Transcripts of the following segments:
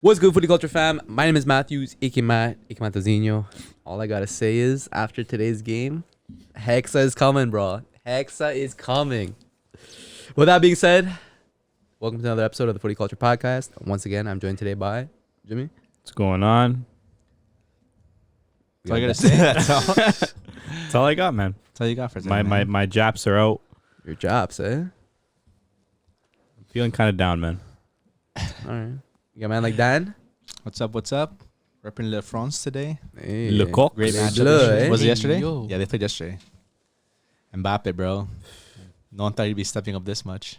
What's good, Footy Culture fam? My name is Matthews, Ikematozinho. All I gotta say is, after today's game, Hexa is coming, bro. Hexa is coming. With that being said, welcome to another episode of the Footy Culture Podcast. Once again, I'm joined today by Jimmy. What's going on? That's all I gotta say. That's all I got, man. That's all you got for today, My japs are out. Your jobs, eh? I'm feeling kind of down, man. All right. You got a man like Dan? What's up? What's up? Repping Le France today. Hey. Le Coq. Great Les match. Bleus, eh? Was it yesterday? Yo. Yeah, they played yesterday. Mbappe, bro. No one thought he'd be stepping up this much.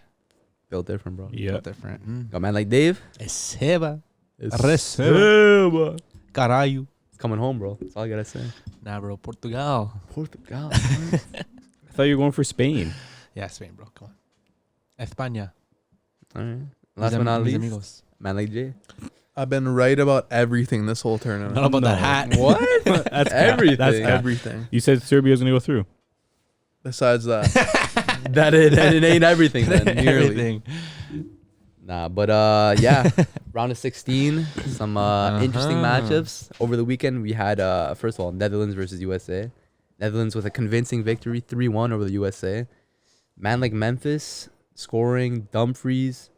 Built different, bro. Yeah. Felt different. Got a man like Dave? Receba. Receba. Caralho. It's coming home, bro. That's all I gotta say. Nah, bro. Portugal. Portugal. I thought you were going for Spain. Yeah, Spain, bro. Come on. España. All right. Last but not Mis least, amigos. man like Jay. I've been right about everything this whole tournament. Not about that hat. What? That's Everything. That's Everything. You said Serbia's going to go through. Besides that, that it ain't everything then. Nearly. Everything. Nah, but yeah, round of 16, some interesting matchups. Over the weekend, we had, first of all, Netherlands versus USA. Netherlands with a convincing victory, 3-1 over the USA. Man like Memphis, scoring, Dumfries,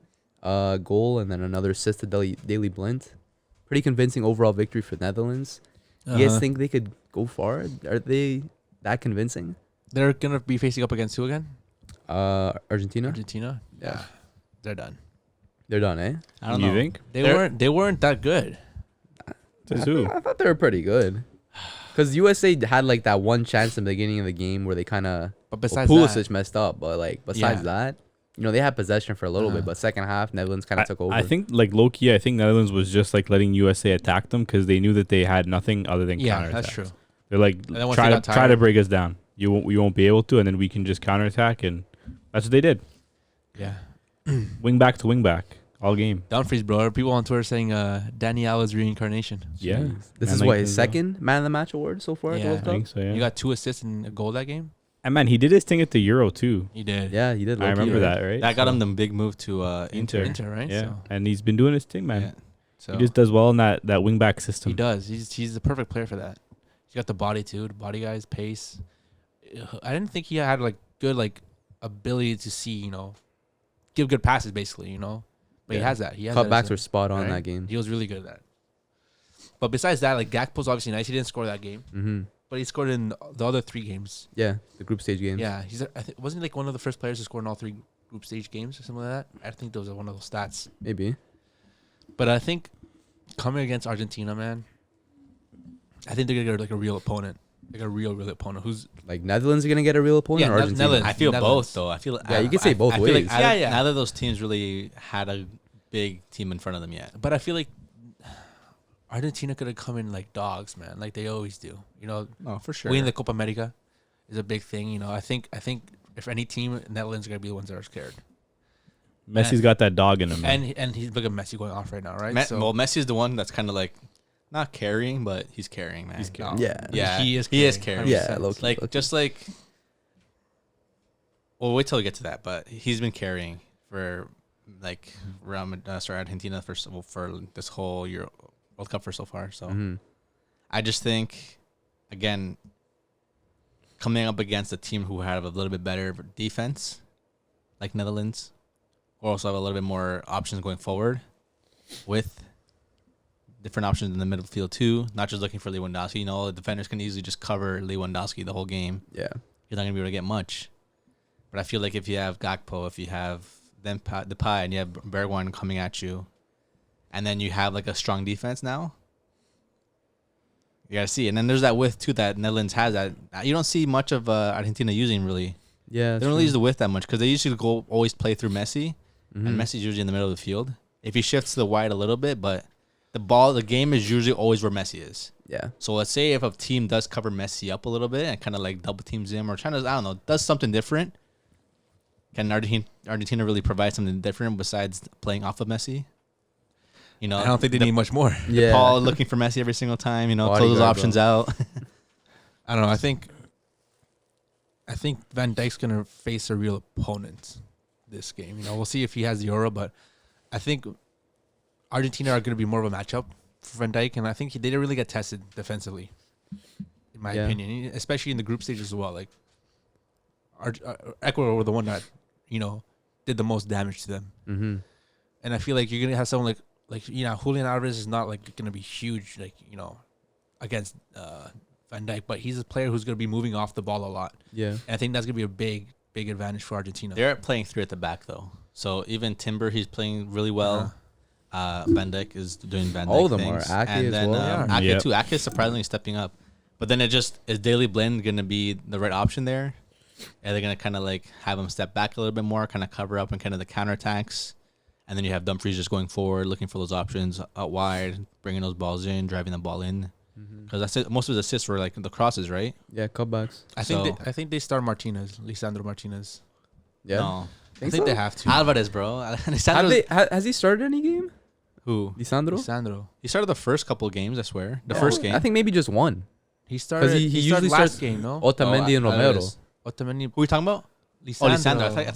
goal, and then another assist to Daley Blind. Pretty convincing overall victory for Netherlands. You guys think they could go far? Are they that convincing? They're gonna be facing up against who again? Argentina? Argentina. Yeah. They're done. They're done, eh? I don't you know. think? They weren't that good. Says who? I thought they were pretty good. Because USA had like that one chance in the beginning of the game where they kind of But besides Pulisic that, messed up, but like besides that, you know, they had possession for a little bit, but second half Netherlands kind of took over. I think, like, low-key, I think Netherlands was just, like, letting USA attack them because they knew that they had nothing other than yeah, counterattacks. that's true. They're like, And then once try they to got try to tired- break us down. We won't be able to, and then we can just counterattack, and that's what they did. Yeah. Wing back to wing back, all game. Dumfries, bro. People on Twitter saying Danny Alves reincarnation. Yeah. Jeez. This Man is like what, his this, second man of the match award so far at the Yeah. World I Cup? think so, yeah. You got 2 assists and a goal that game. And, man, he did his thing at the Euro, too. He did. Yeah, he did. I low-key, remember right? that, right? That got So- him the big move to Inter. Inter, right? Yeah, So and he's been doing his thing, man. Yeah. So He just does well in that wing back system. he does. He's the perfect player for that. He's got the body too. The body guys, pace. I didn't think he had like good ability to see, give good passes basically, But he Yeah. has that. He has that Cutbacks as were a- spot on right? that game. He was really good at that. But besides that, like Gakpo's obviously nice. He didn't score that game, Mm-hmm. but he scored in the other 3 games. Yeah, the group stage games. Yeah, wasn't he like one of the first players to score in all 3 group stage games or something like that? I think those are one of those stats. Maybe. But I think coming against Argentina, man, I think they're gonna get like a real opponent, like a real opponent who's Like Netherlands are going to get a real opponent Yeah, or Argentina? Netherlands. I feel Netherlands. both, though. I feel Yeah, you could say both I feel ways. like Yeah, yeah. neither of those teams really had a big team in front of them yet. But I feel like Argentina could have come in like dogs, man, like they always do. Oh, for sure. Winning the Copa America is a big thing. I think if any team, Netherlands are gonna be the ones that are scared. Messi's got that dog in him. Man. And he's look at Messi going off right now, right? Well, Messi's the one that's kind of like not carrying, but he's carrying, man. He's carrying. Yeah. Yeah, he is. He is carrying, carrying. 100%. Yeah, low-key, Like low-key. just like. Well, wait till we get to that, but he's been carrying for like Argentina for this whole year World Cup for so far. So Mhm. I just think, again, coming up against a team who have a little bit better defense, like Netherlands, or also have a little bit more options going forward, with different options in the midfield too. Not just looking for Lewandowski. The defenders can easily just cover Lewandowski the whole game. Yeah. You're not gonna be able to get much. But I feel like if you have Gakpo, if you have Depay, and you have Bergwijn coming at you, and then you have like a strong defense now, you gotta see. And then there's that width too that Netherlands has that you don't see much of Argentina using really. Yeah. They don't really use the width that much because they usually always play through Messi, Mm-hmm. and Messi's usually in the middle of the field. If he shifts to the wide a little bit, but the game is usually always where Messi is. Yeah. So let's say if a team does cover Messi up a little bit and kind of like double teams him or trying to, I don't know, does something different. Can Argentina really provide something different besides playing off of Messi? I don't think they need much more. Yeah. Paul looking for Messi every single time, close those Bodyguard, options out. I don't know. I think Van Dijk's gonna face a real opponent this game. We'll see if he has the Euro, but I think Argentina are going to be more of a matchup for Van Dijk, and I think they didn't really get tested defensively, in my opinion, especially in the group stage as well. Like, Ecuador were the one that, did the most damage to them. Mm-hmm. And I feel like you're going to have someone like Julian Alvarez is not like going to be huge, against Van Dijk, but he's a player who's going to be moving off the ball a lot. Yeah. And I think that's going to be a big advantage for Argentina. They're playing 3 at the back though, so even Timber, he's playing really well. Van Dijk is doing Van Dijk All of them things. are. Ake and as then well. Ake too. Ake is surprisingly stepping up, but then is Daily Blind going to be the right option there? Are they going to kind of like have him step back a little bit more, kind of cover up and kind of the counterattacks? And then you have Dumfries just going forward, looking for those options out wide, bringing those balls in, driving the ball in. Because most of his assists were like the crosses, right? Yeah, cutbacks. I think they start Lisandro Martinez. Yeah. No. I think they have to. Alvarez, bro. Has he started any game? Who? Lisandro? He started the first couple of games, I swear. The first game. I think maybe just one. He started. He started usually last starts game, no? Otamendi and Romero. Alvarez. Otamendi. Who are you talking about? Lisandro. Oh, Lisandro. I thought you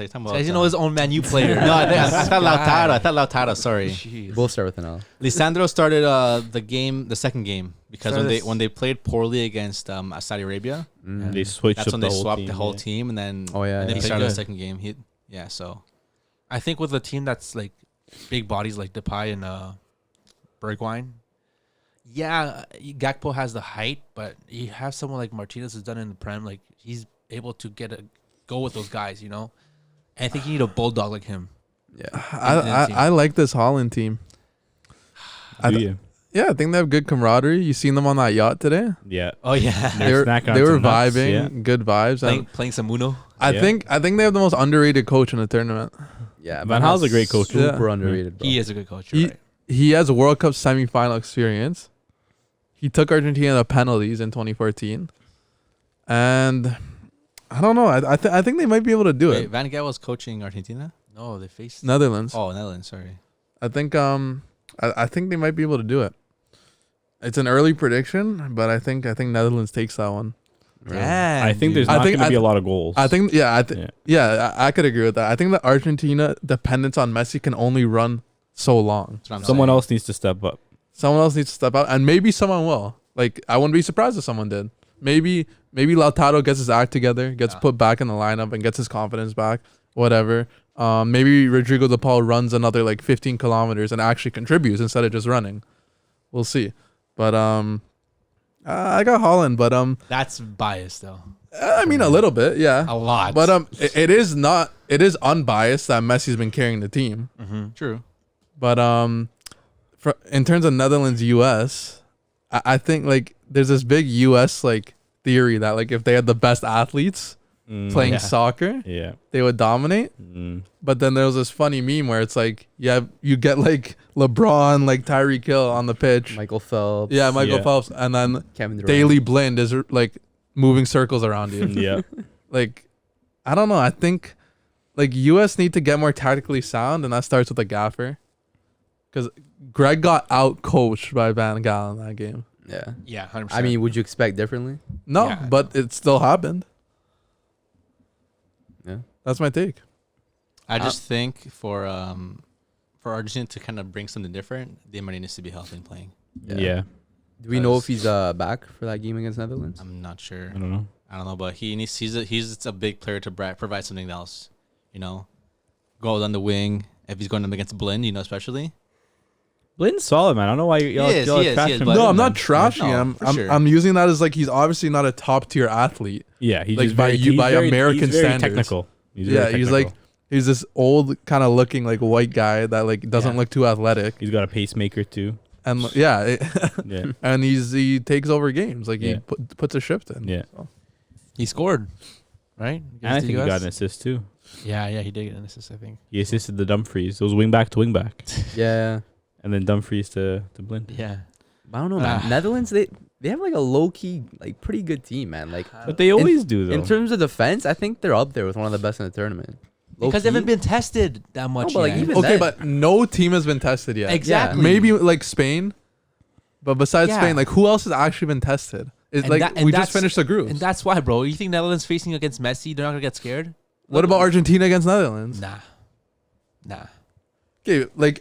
talking about. He knows his own Man U player. No, I thought Lautaro. I thought Lautaro. Sorry. Jeez. Both start with an L. Lisandro started the second game because when they played poorly against Saudi Arabia, They switched that's up when the they whole swapped team, the whole team, and then And he they started the good. second game. So I think with a team that's like big bodies like Depay and Bergwijn, Gakpo has the height, but you have someone like Martinez who's done it in the Prem. Like he's able to go with those guys, And I think you need a bulldog like him. Yeah. I like this Holland team. Do you? Yeah, I think they have good camaraderie. You seen them on that yacht today? Yeah. oh yeah, They were snacking on they were some nuts, vibing, yeah. good vibes. And Playing some Uno. I Yeah. think they have the most underrated coach in the tournament. Yeah. Van Gaal's a great coach. Super Yeah. underrated, bro. He is a good coach. You're right. He has a World Cup semifinal experience. He took Argentina to penalties in 2014, and I don't know. I think they might be able to do Wait, it. Van Gaal was coaching Argentina. No, they faced. Netherlands. Oh, Netherlands. Sorry. I think I think they might be able to do it. It's an early prediction, but I think Netherlands takes that one. Damn, I think there's I not think- going to be I- a lot of goals. I think I could agree with that. I think that Argentina dependence on Messi can only run so long. That's what I'm someone saying. else needs to step up. Someone else needs to step out, and maybe someone will. Like I wouldn't be surprised if someone did. Maybe Lautaro gets his act together, gets put back in the lineup, and gets his confidence back. Whatever. Maybe Rodrigo De Paul runs another like 15 kilometers and actually contributes instead of just running. We'll see. But I got Holland, but That's biased though. I mean a little bit, yeah. A lot. But it is unbiased that Messi's been carrying the team. True. But in terms of Netherlands US, I think like there's this big US like theory that like if they had the best athletes playing Yeah. soccer, Yeah. they would dominate. But then there was this funny meme where it's like you get like LeBron, like Tyreek Hill on the pitch. Michael Phelps. Yeah, Michael Yeah. Phelps, and then Kevin Durant. Daily Blind is like moving circles around you. Yeah. Like, I don't know. I think like US need to get more tactically sound, and that starts with the gaffer. Because Greg got out coached by Van Gaal in that game. Yeah. Yeah, 100%. I mean, would you expect differently? No, Yeah. but it still happened. Yeah. That's my take. I just think for Argentina to kind of bring something different, Di Maria needs to be healthy and playing. Yeah. Do we know if he's back for that game against Netherlands? I'm not sure. I don't know. I don't know, but he's a big player to provide something else. Go on the wing if he's going up against Blind, especially. Blind's solid, man. I don't know why y'all He is, trash him. but- No, I'm not No, trashing him. for sure. I'm using that as like he's obviously not a top tier athlete. Yeah, he's Like, just by very, by American he's very standards. technical. He's Yeah, very he's like technical. he's this old kind of looking like white guy that like doesn't Yeah. look too athletic, He's got a pacemaker too. and Yeah. and he takes over games like Yeah. he puts a shift in. Yeah. So. he scored, right? And I Against think the he got US? an assist too. Yeah, he did get an assist, I think. He assisted the Dumfries. It was wing back to wing back. Yeah. And then Dumfries to Blind. Yeah. I don't know, man. Netherlands, they have like a low key, like pretty good team, man. Like But they always do though. in terms of defense, I think they're up there with one of the best in the tournament. Because they Low-key. haven't been tested that much but, like, yet. even Okay, then- but no team has been tested yet. Exactly. Maybe like Spain, but besides Yeah. Spain, like who else has actually been tested? It's And like that- and we just that's- finished the group. And that's why, bro. You think Netherlands facing against Messi, they're not gonna get scared? What about Argentina against Netherlands? Nah. Okay, like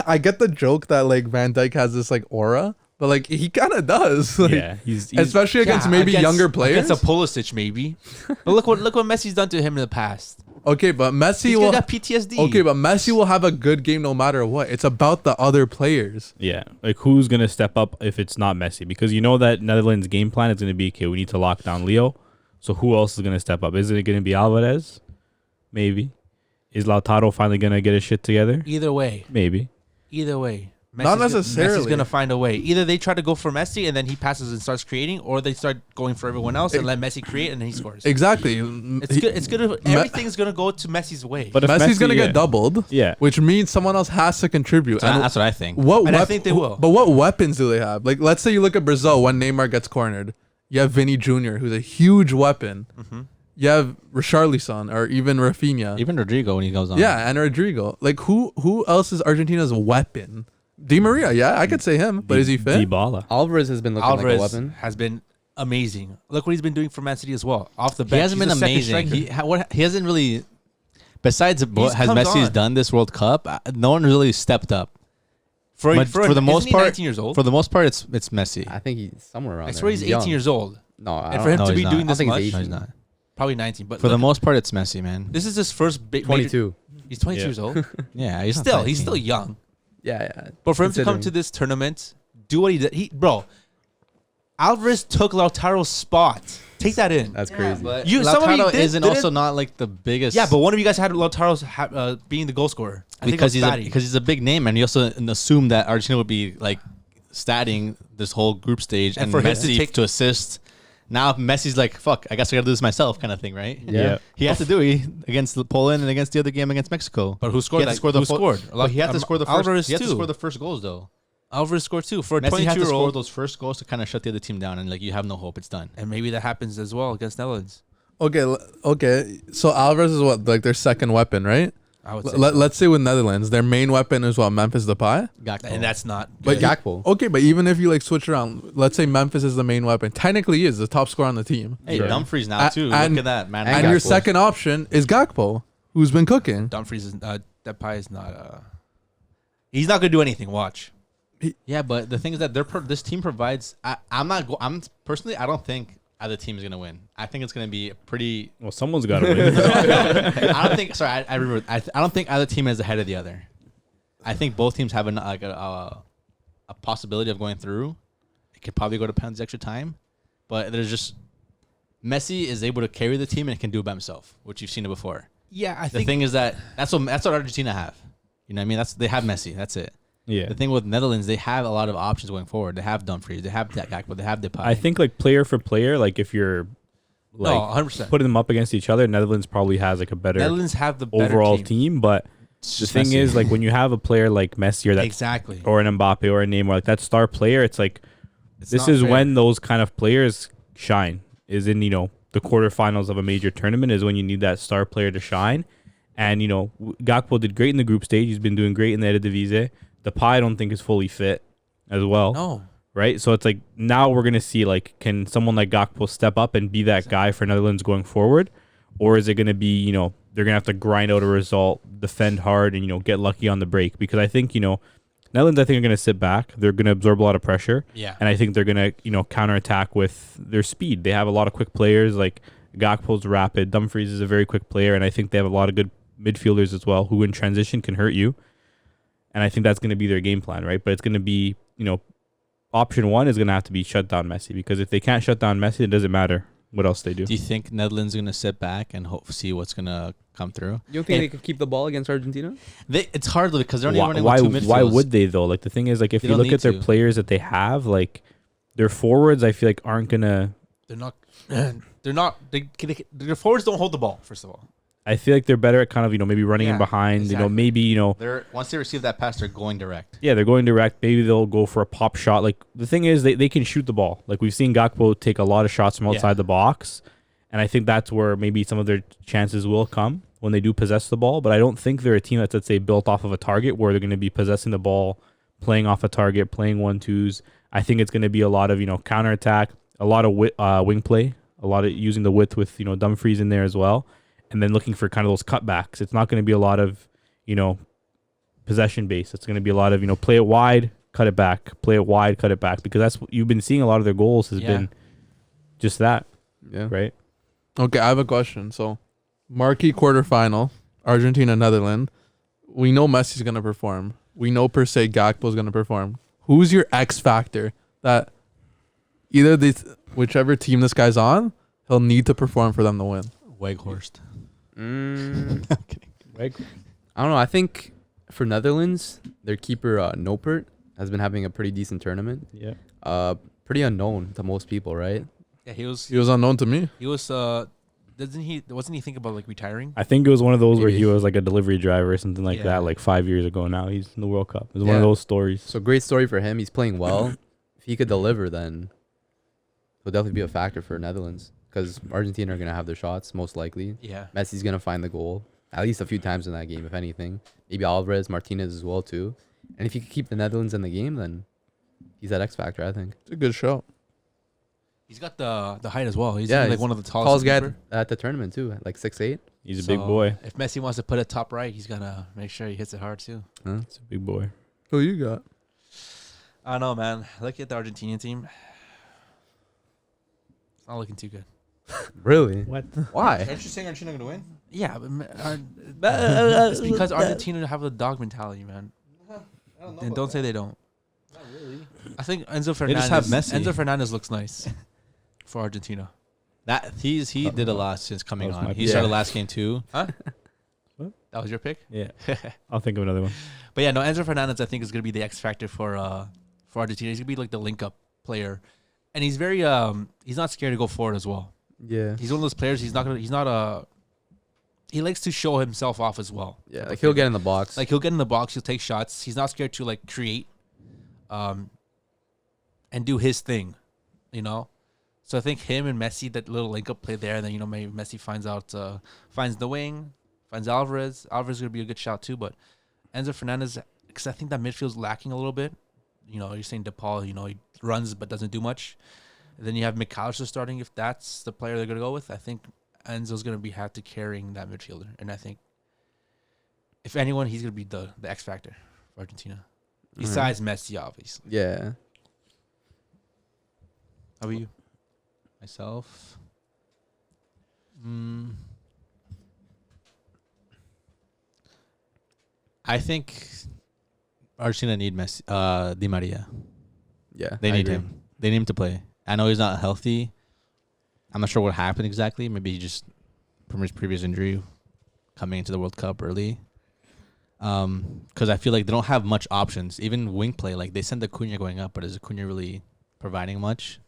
I get the joke that like Van Dijk has this like aura, but like he kind of does. Like, yeah, he's especially against maybe younger players. Against a Pulisic, maybe. But look what Messi's done to him in the past. Okay, but Messi He's will. got PTSD. Okay, but Messi will have a good game no matter what. It's about the other players. yeah. Like who's gonna step up if it's not Messi? Because you know that Netherlands game plan is gonna be okay. We need to lock down Leo. So who else is gonna step up? Is it gonna be Alvarez? Maybe. Is Lautaro finally gonna get his shit together? Either way. Maybe. Not necessarily. Messi's gonna find a way. Either they try to go for Messi and then he passes and starts creating, or they start going for everyone else and let Messi create and then he scores. Exactly. It's good. It's good. Everything's gonna go to Messi's way. But if Messi's gonna yeah. get doubled. Yeah. Which means someone else has to contribute. So that's what I think. I think they will. But what weapons do they have? Like, let's say you look at Brazil when Neymar gets cornered. You have Vinny Jr., who's a huge weapon. Mm-hmm. You have Richarlison or even Rafinha. Even Rodrigo when he goes on. Yeah, and Rodrigo. Like, who else is Argentina's weapon? Di Maria, yeah, I could say him, but is he fit? Dybala. Alvarez has been looking Alvarez like a weapon. has been amazing. Look what he's been doing for Man City as well. Off the bench, He hasn't He's been a second amazing. striker. He hasn't really. Besides what has comes Messi's on. done this World Cup, no one really stepped up. For For the most isn't he part, 19 years old. For the most part, it's Messi. I think he's somewhere around I there. swear he's 18 young. years old. No, I And don't for him No, to he's be not. doing I this think much, he's No, 18. he's not. probably 19. But For the look, most part, it's Messi, man. this is his first big 22. He's 22 Yeah. years old. Yeah, he's not Still, 19. he's still young. Yeah. But for him to come Considering. to this tournament, do what he did. Bro, Alvarez took Lautaro's spot. Take that in. That's crazy. But Some of you Lautaro isn't didn't- also not like the biggest. Yeah, but one of you guys had Lautaro's being the goal scorer. I think it was Fatty. because he's a big name, and you also assumed that Argentina would be like statting this whole group stage And and, for him to Messi take- to assist. Now Messi's like, fuck, I guess I gotta do this myself, kind of thing, right? Yeah. He has to do it against Poland and against the other game against Mexico. But who scored? He had to score the who scored? But he had to score the first. Alvarez He had to too. score the first goals though. Alvarez scored too for a Messi had to score 22-year-old. those first goals to kind of shut the other team down, and like you have no hope. It's done. And maybe that happens as well against Netherlands. Okay. So Alvarez is what, like their second weapon, right? I would say. Let's say with Netherlands, their main weapon is what, Memphis Depay. Gakpo. And that's not But good. Gakpo. Okay, but even if you like switch around, let's say Memphis is the main weapon. Technically, he is the top scorer on the team. Hey, Sure. Dumfries now too. And- Look at that, man. And your Gakpo. second option is Gakpo, who's been cooking. Dumfries is Depay is not. He's not gonna do anything. Watch. Yeah, but the thing is that this team provides. I'm personally, I don't think either team is gonna win. I think it's gonna be pretty. Well, someone's got to win. I don't think. Sorry, I remember. I don't think either team is ahead of the other. I think both teams have a possibility of going through. It could probably go to penalties extra time, but there's just Messi is able to carry the team and can do it by himself, which you've seen it before. Yeah, I The think. thing is that that's what Argentina have. You know what I mean? They have Messi. That's it. Yeah. The thing with Netherlands, they have a lot of options going forward. They have Dumfries, they have Gakpo, they have Depay. I think like player for player, like if you're like No, 100%. putting them up against each other, Netherlands probably has like a better Netherlands have the better overall team. team. But It's the just thing Messi. is, like when you have a player like Messi or that Exactly. or an Mbappe or a Neymar, like that star player, it's like It's this not is fair. when those kind of players shine. Is in the quarterfinals of a major tournament is when you need that star player to shine. And Gakpo did great in the group stage. He's been doing great in the Eredivisie. Depay I don't think is fully fit as well. No. Right? So it's like now we're going to see like can someone like Gakpo step up and be that guy for Netherlands going forward? Or is it going to be, they're going to have to grind out a result, defend hard and get lucky on the break? Because I think, Netherlands I think are going to sit back. They're going to absorb a lot of pressure. Yeah. And I think they're going to counterattack with their speed. They have a lot of quick players like Gakpo's rapid, Dumfries is a very quick player and I think they have a lot of good midfielders as well who in transition can hurt you. And I think that's going to be their game plan, right? But it's going to be, option one is going to have to be shut down Messi because if they can't shut down Messi, it doesn't matter what else they do. Do you think Netherlands are gonna sit back and see what's gonna come through? You don't think they could keep the ball against Argentina? It's hard though because they're only running Why with two midfielders. why would they though? Like the thing is, like if They you don't look at need their to. players that they have, like their forwards, I feel like aren't gonna. They're not. They're not. Their forwards don't hold the ball. First of all. I feel like they're better at kind of maybe running in Yeah, behind. exactly. Maybe They're once they receive that pass, they're going direct. yeah, they're going direct. Maybe they'll go for a pop shot. Like the thing is, they can shoot the ball. Like we've seen Gakpo take a lot of shots from outside Yeah. the box, and I think that's where maybe some of their chances will come when they do possess the ball. But I don't think they're a team that's, let's say, built off of a target where they're going to be possessing the ball, playing off a target, playing 1-2s. I think it's going to be a lot of counterattack, a lot of wing play, a lot of using the width with Dumfries in there as well, and then looking for kind of those cutbacks. It's not going to be a lot of possession based. It's going to be a lot of, play it wide, cut it back, play it wide, cut it back, because that's what you've been seeing. A lot of their goals has been just that, Yeah. right? Okay, I have a question. So, marquee quarterfinal, Argentina, Netherlands. We know Messi's gonna perform. We know per se Gakpo's gonna perform. Who's your X factor that either whichever team this guy's on, he'll need to perform for them to win? Weghorst. Mm, I'm kidding. I don't know. I think for Netherlands, their keeper Noppert has been having a pretty decent tournament. Yeah. Pretty unknown to most people, right? Yeah, he was. He was unknown to me. He was. Wasn't he thinking about like retiring? I think it was one of those where Maybe. he was like a delivery driver or something like Yeah. that, like 5 years ago. Now he's in the World Cup. It was one of Yeah. those stories. So great story for him. He's playing well. If he could deliver, then he'll definitely be a factor for Netherlands because Argentina are gonna have their shots most likely. Yeah. Messi's gonna find the goal at least a few times in that game, if anything. Maybe Alvarez, Martinez as well too. And if you could keep the Netherlands in the game, then he's that X factor, I think. It's a good show. He's got the height as well. He's Yeah, like he's one of the Tallest tallest guy keeper. at the tournament too, like 6'8". He's a big boy. If Messi wants to put it top right, he's gonna make sure he hits it hard too. He's a big boy. Who you got? I don't know, man. Look at the Argentinian team. It's not looking too good. Really? What? Why? Aren't you saying Argentina gonna win? Yeah, but it's because Argentina have a dog mentality, man. I don't And don't say they don't. Not really. I think Enzo They Fernandez. just have Messi. Enzo Fernandez looks nice for Argentina. That he did a lot since coming That was on. my He pick. started last game too. That was your pick. Yeah. I'll think of another one. But yeah, no, Enzo Fernandez I think is gonna be the X factor for Argentina. He's gonna be like the link up player, and he's very he's not scared to go forward as well. Yeah. He's one of those players. He likes to show himself off as well. Yeah, like he'll get in the box. Like he'll get in the box, he'll take shots. He's not scared to like create, and do his thing, So I think him and Messi, that little link up play there, and then maybe Messi finds the wing, finds Alvarez. Alvarez is gonna be a good shot too, but Enzo Fernandez, because I think that midfield's lacking a little bit. You're saying DePaul, he runs but doesn't do much. And then you have McAllister starting. If that's the player they're gonna go with, I think Enzo's gonna have to carrying that midfielder, and I think if anyone, he's gonna be the X factor for Argentina, besides Messi, obviously. yeah. How about you? Myself. I think Argentina need Messi, Di Maria. Yeah. They I need agree. him. They need him to play. I know he's not healthy. I'm not sure what happened exactly. Maybe he just from his previous injury coming into the World Cup early. Because I feel like they don't have much options. Even wing play, like they send Acuna going up, but is Acuna really providing much?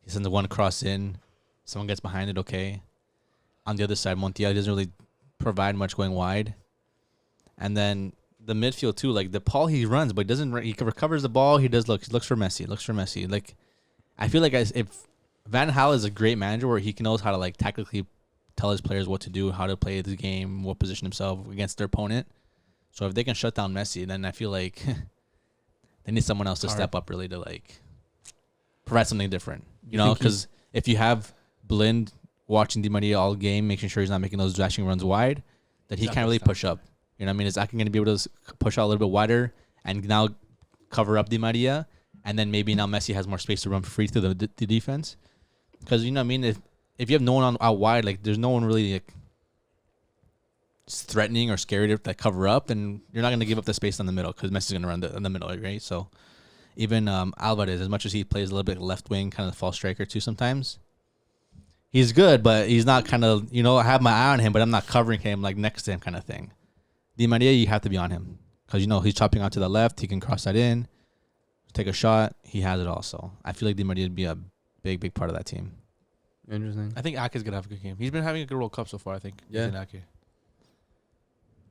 He sends the one cross in. Someone gets behind it, okay. On the other side, Montiel doesn't really provide much going wide. And then the midfield too, like DePaul, he runs, but he doesn't. He recovers the ball. He looks for Messi. Like, I feel like if Van Gaal is a great manager, where he knows how to like tactically tell his players what to do, how to play the game, what position himself against their opponent. So if they can shut down Messi, then I feel like they need someone else to step up really to like provide something different. You know, because if you have Blind watching Di Maria all game, making sure he's not making those dashing runs wide, that he can't really push up. You know what I mean? Is Akin going to be able to push out a little bit wider and now cover up Di Maria? And then maybe now Messi has more space to run free through the defense. Because, you know what I mean? If you have no one out wide, like there's no one really like threatening or scary to like, cover up, and you're not going to give up the space on the middle because Messi's going to run in the middle, right? So even Alvarez, as much as he plays a little bit left wing, kind of false striker too sometimes, he's good, but he's not kind of, I have my eye on him, but I'm not covering him like next to him kind of thing. Di Maria, you have to be on him because, he's chopping out to the left. He can cross that in, take a shot. He has it also. I feel like Di Maria would be a big, big part of that team. Interesting. I think Ake's gonna have a good game. He's been having a good World Cup so far, I think. Yeah. Ake.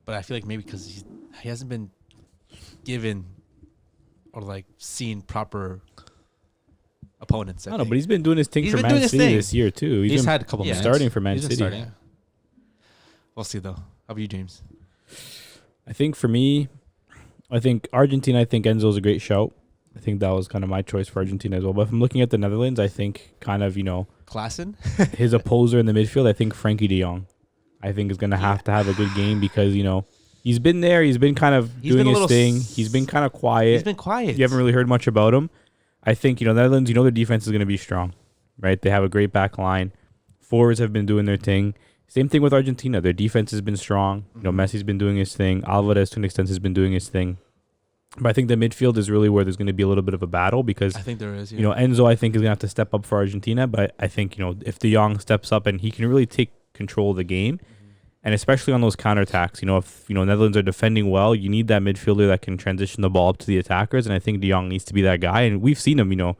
But I feel like maybe because he hasn't been given or like seen proper opponents. I don't know, but he's been doing his thing He's for been Man doing his City thing. this year too. He's been had a couple minutes. starting for Man He's been City. starting. We'll see though. How about you, James? I think for me, Argentina. I think Enzo's a great shout. I think that was kind of my choice for Argentina as well. But if I'm looking at the Netherlands, I think kind of, Klaassen? his opposer in the midfield, I think Frankie de Jong. I think is going to have a good game because, He's been there. He's been kind of He's doing been a his little thing. He's been kind of quiet. He's been quiet. You haven't really heard much about him. I think, Netherlands, their defense is going to be strong, right? They have a great back line. Forwards have been doing their thing. Same thing with Argentina. Their defense has been strong. Messi's been doing his thing. Alvarez, to an extent, has been doing his thing. But I think the midfield is really where there's going to be a little bit of a battle because, I think there is. Enzo, I think, is going to have to step up for Argentina. But I think, if De Jong steps up and he can really take control of the game, and especially on those counterattacks, if Netherlands are defending well, you need that midfielder that can transition the ball up to the attackers. And I think De Jong needs to be that guy. And we've seen him,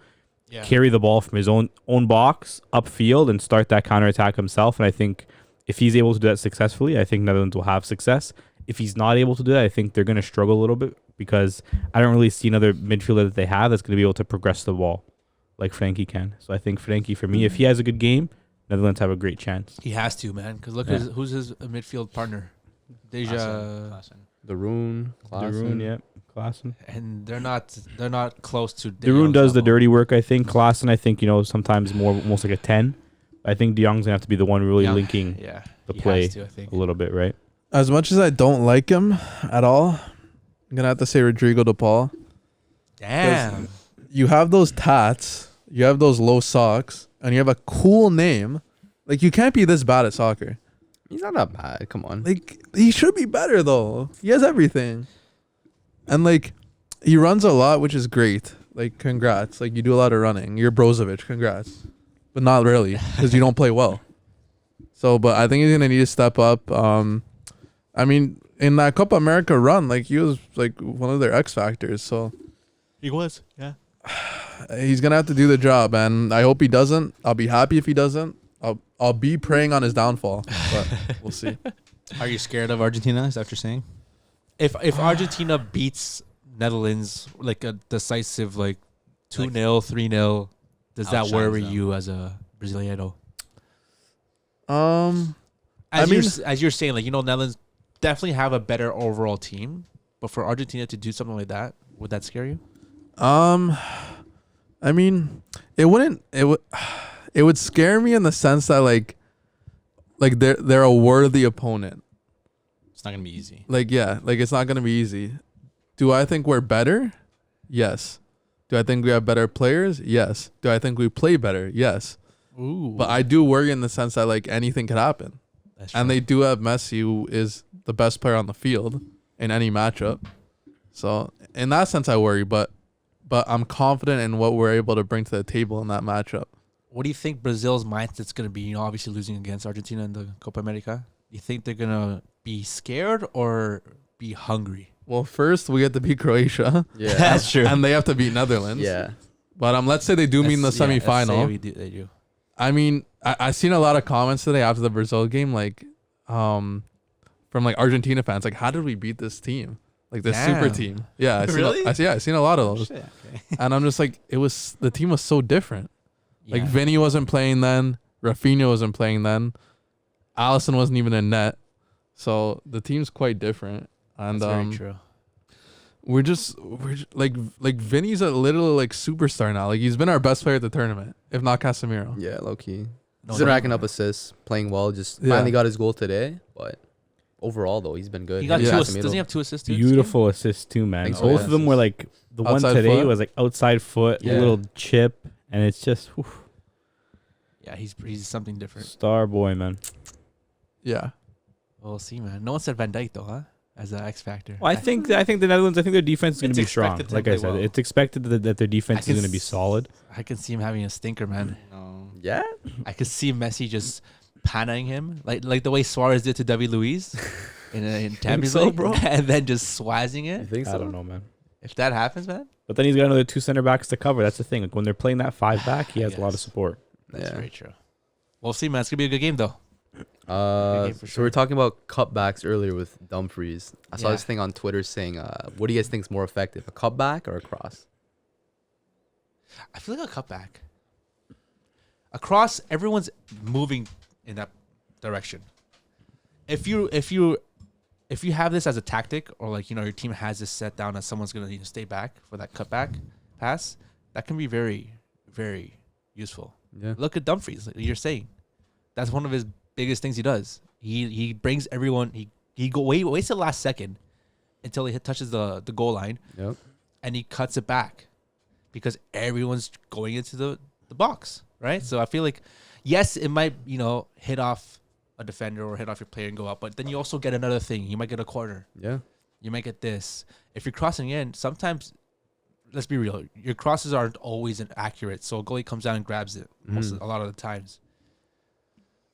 carry the ball from his own box upfield and start that counterattack himself. And I think if he's able to do that successfully, I think Netherlands will have success. If he's not able to do that, I think they're going to struggle a little bit because I don't really see another midfielder that they have that's going to be able to progress the ball like Frankie can. So I think Frankie, for me, if he has a good game, Netherlands have a great chance. He has to, man. Because look, who's his midfield partner? Deja, De Roon, Klaassen. Klaassen. and they're not close to. De Roon does the dirty work, I think. Klaassen, I think, sometimes more almost like a 10. I think De Jong's going to have to be the one really linking the play a little bit, right? As much as I don't like him at all, I'm gonna have to say Rodrigo de Paul. Damn. You have those tats, you have those low socks, and you have a cool name. Like, you can't be this bad at soccer. He's not that bad. Come on. Like, he should be better though. He has everything, and like, he runs a lot, which is great. Like, congrats. Like, you do a lot of running. You're Brozovic. Congrats, but not really because you don't play well. So, but I think he's gonna need to step up. I mean, in that Copa America run, like, he was like one of their X factors. So He was, yeah. he's gonna have to do the job, and I hope he doesn't. I'll be happy if he doesn't. I'll be praying on his downfall, but we'll see. Are you scared of Argentina? Is that what you're saying? If Argentina beats Netherlands like a decisive 2-0, 3-0, does that Outshines worry them. you as a Brasileiro? As you're saying, Netherlands definitely have a better overall team, but for Argentina to do something like that, would that scare you? I mean, it would scare me in the sense that like they're a worthy opponent. It's not gonna be easy. It's not gonna be easy. Do I think we're better? Yes. Do I think we have better players? Yes. Do I think we play better? Yes. Ooh, But I do worry in the sense that anything could happen. that's And true. they do have Messi, who is the best player on the field in any matchup. So in that sense, I worry, but I'm confident in what we're able to bring to the table in that matchup. What do you think Brazil's mindset's going to be? Obviously losing against Argentina in the Copa America. Do you think they're going to be scared or be hungry? Well, first we have to beat Croatia, Yeah. That's true. and they have to beat Netherlands. Yeah. But let's say they do meet in the Let's say semifinal. they do. I mean, I seen a lot of comments today after the Brazil game, from Argentina fans, how did we beat this team? This super Damn. team. Yeah, Really? I seen a lot of those, Shit, okay. and I'm just the team was so different. Yeah. Vinny wasn't playing then, Rafinha wasn't playing then, Allison wasn't even in net, so the team's quite different. And That's very true. we're just Vinny's a literal superstar now. He's been our best player at the tournament, if not Casemiro. Yeah, low key. No He's been doubt. racking up assists, playing well. Just Yeah. finally got his goal today, but overall though, he's been good. He got Yeah. two. Casemiro. Doesn't he have 2 assists? Too in this Beautiful assist too, man. Thanks, Both man. of them were the one Outside today foot? was outside foot, Yeah. a little chip, and it's just game? Yeah, he's something different. star boy, man. Yeah. We'll see, man. No one said Van Dijk though, huh? As an X factor. Well, I think the Netherlands. I think their defense is going to It's be strong. expected to Like I play said, well. it's expected that their defense I is can going to be solid. I can see him having a stinker, man. No. Yeah. I could see Messi just panning him like the way Suarez did to David Luiz in Champions so, League, bro? and then just swazzing I it. think so. I don't know, man. If that happens, man, But then he's got another 2 center backs to cover. That's the thing. When they're playing that 5 back, he has a lot of Yes. support. that's Yeah. very true. We'll see, man. It's gonna be a good game though. game for So we were talking about cutbacks earlier with Dumfries. I saw Yeah. this thing on Twitter saying, "What do you guys think is more effective, a cutback or a cross?" I feel like a cutback. Across, everyone's moving in that direction. If you have this as a tactic, or your team has this set down as someone's gonna stay back for that cutback pass, that can be very, very useful. Yeah. Look at Dumfries. Like you're saying, that's one of his biggest things he does. He brings everyone. He waits the last second until he touches the goal line, Yep. and he cuts it back because everyone's going into the box, right? So I feel like, yes, it might, hit off a defender or hit off your player and go out, but then you also get another thing. You might get a corner. Yeah. You might get this. If you're crossing in, sometimes, let's be real, your crosses aren't always accurate, so a goalie comes down and grabs it a lot of the times.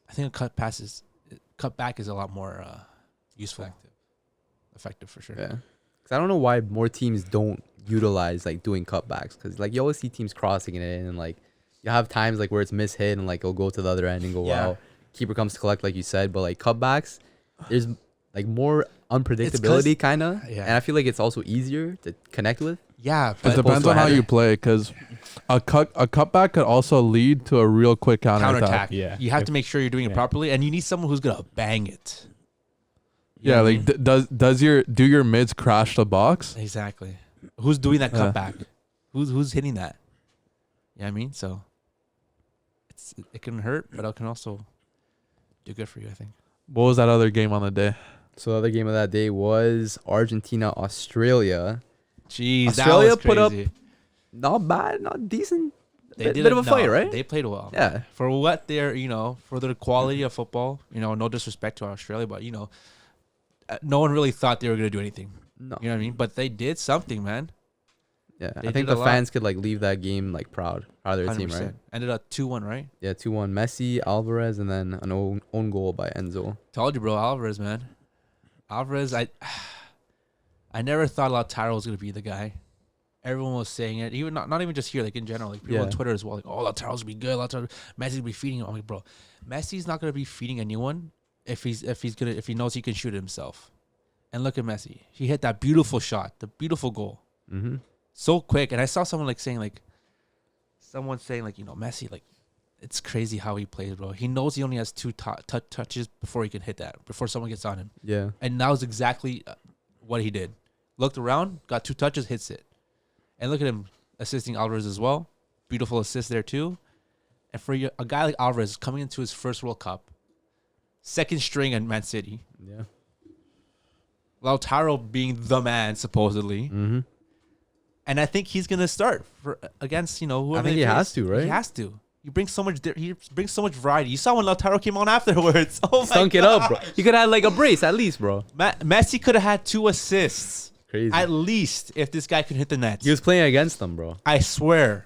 I think cut back is a lot more useful. Effective for sure. Yeah. Because I don't know why more teams don't utilize like doing cutbacks. Because like you always see teams crossing it in, and like you have times like where it's mishit and like it'll go to the other end and go out. Keeper comes to collect, like you said, but like cutbacks, there's like more unpredictability, kind of. Yeah. And I feel like it's also easier to connect with. Yeah, It but depends on how you play, because a cutback could also lead to a real quick counterattack. counterattack. Yeah. You have to make sure you're doing it Yeah. properly, and you need someone who's gonna bang it. You know Yeah, what I like mean? do your mids crash the box? Exactly. Who's doing that Yeah. cutback? Who's hitting that? You know what I mean? So it can hurt, but it can also do good for you, I think. What was that other game on the day? So the other game of that day was Argentina Australia. Jeez, Australia that was put up- crazy. Not bad, not decent. They bit did of a fight, right? They played well. Yeah. For what they're, for the quality of football, no disrespect to Australia, but no one really thought they were gonna do anything. No. You know what I mean? But they did something, man. Yeah. They I think did a the lot. fans could like leave that game like proud of their team, 100%. right? Ended up 2-1, right? Yeah, 2-1. Messi, Alvarez, and then an own goal by Enzo. Told you, bro. Alvarez, man. Alvarez, I never thought Lautaro was gonna be the guy. Everyone was saying it, even not even just here, like in general, like people on Yeah. Twitter as well. Like, oh, Lautaro's gonna be good. Messi's gonna be feeding him. I'm like, bro, Messi's not gonna be feeding anyone if he knows he can shoot it himself. And look at Messi. He hit that beautiful shot, the beautiful goal, Mm-hmm. so quick. And I saw someone saying Messi, like, it's crazy how he plays, bro. He knows he only has two touches before he can hit that, before someone gets on him. Yeah. And that was exactly what he did. Looked around, got 2 touches, hits it. And look at him assisting Alvarez as well. Beautiful assist there too. And for a guy like Alvarez coming into his first World Cup, second string at Man City, Yeah. Lautaro being the man supposedly, Mm-hmm. and I think he's gonna start against whoever. I think they he face. has to, right? He has to. He brings so much variety. You saw when Lautaro came on afterwards. Oh my Stunk it up, bro. You could have like a brace at least, bro. Messi could have had 2 assists Crazy. at least if this guy could hit the net. He was playing against them, bro. I swear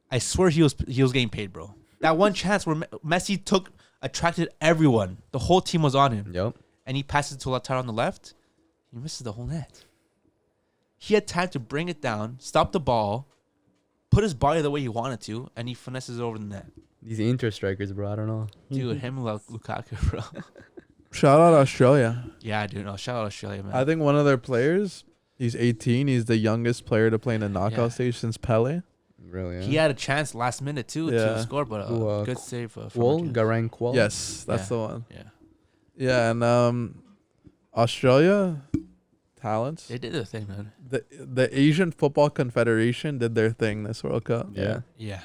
he was getting paid, bro. That one chance where Messi attracted everyone. The whole team was on him. Yep. And he passes to Lautaro on the left. He misses the whole net. He had time to bring it down, stop the ball, put his body the way he wanted to, and he finesses it over the net. These Inter strikers, bro. I don't know. Dude, him and Lukaku, bro. Shout out Australia. Yeah, dude. No, shout out Australia, man. I think one of their players, he's 18. He's the youngest player to play in the knockout Yeah. stage since Pele. Really? He had a chance last minute too Yeah. to score, but Who, good save. From Qual? Martinez. Garang Qual? Yes, that's Yeah. the one. Yeah, Yeah, and Australia talents. they did their thing, man. The Asian Football Confederation did their thing this World Cup. Yeah. Yeah.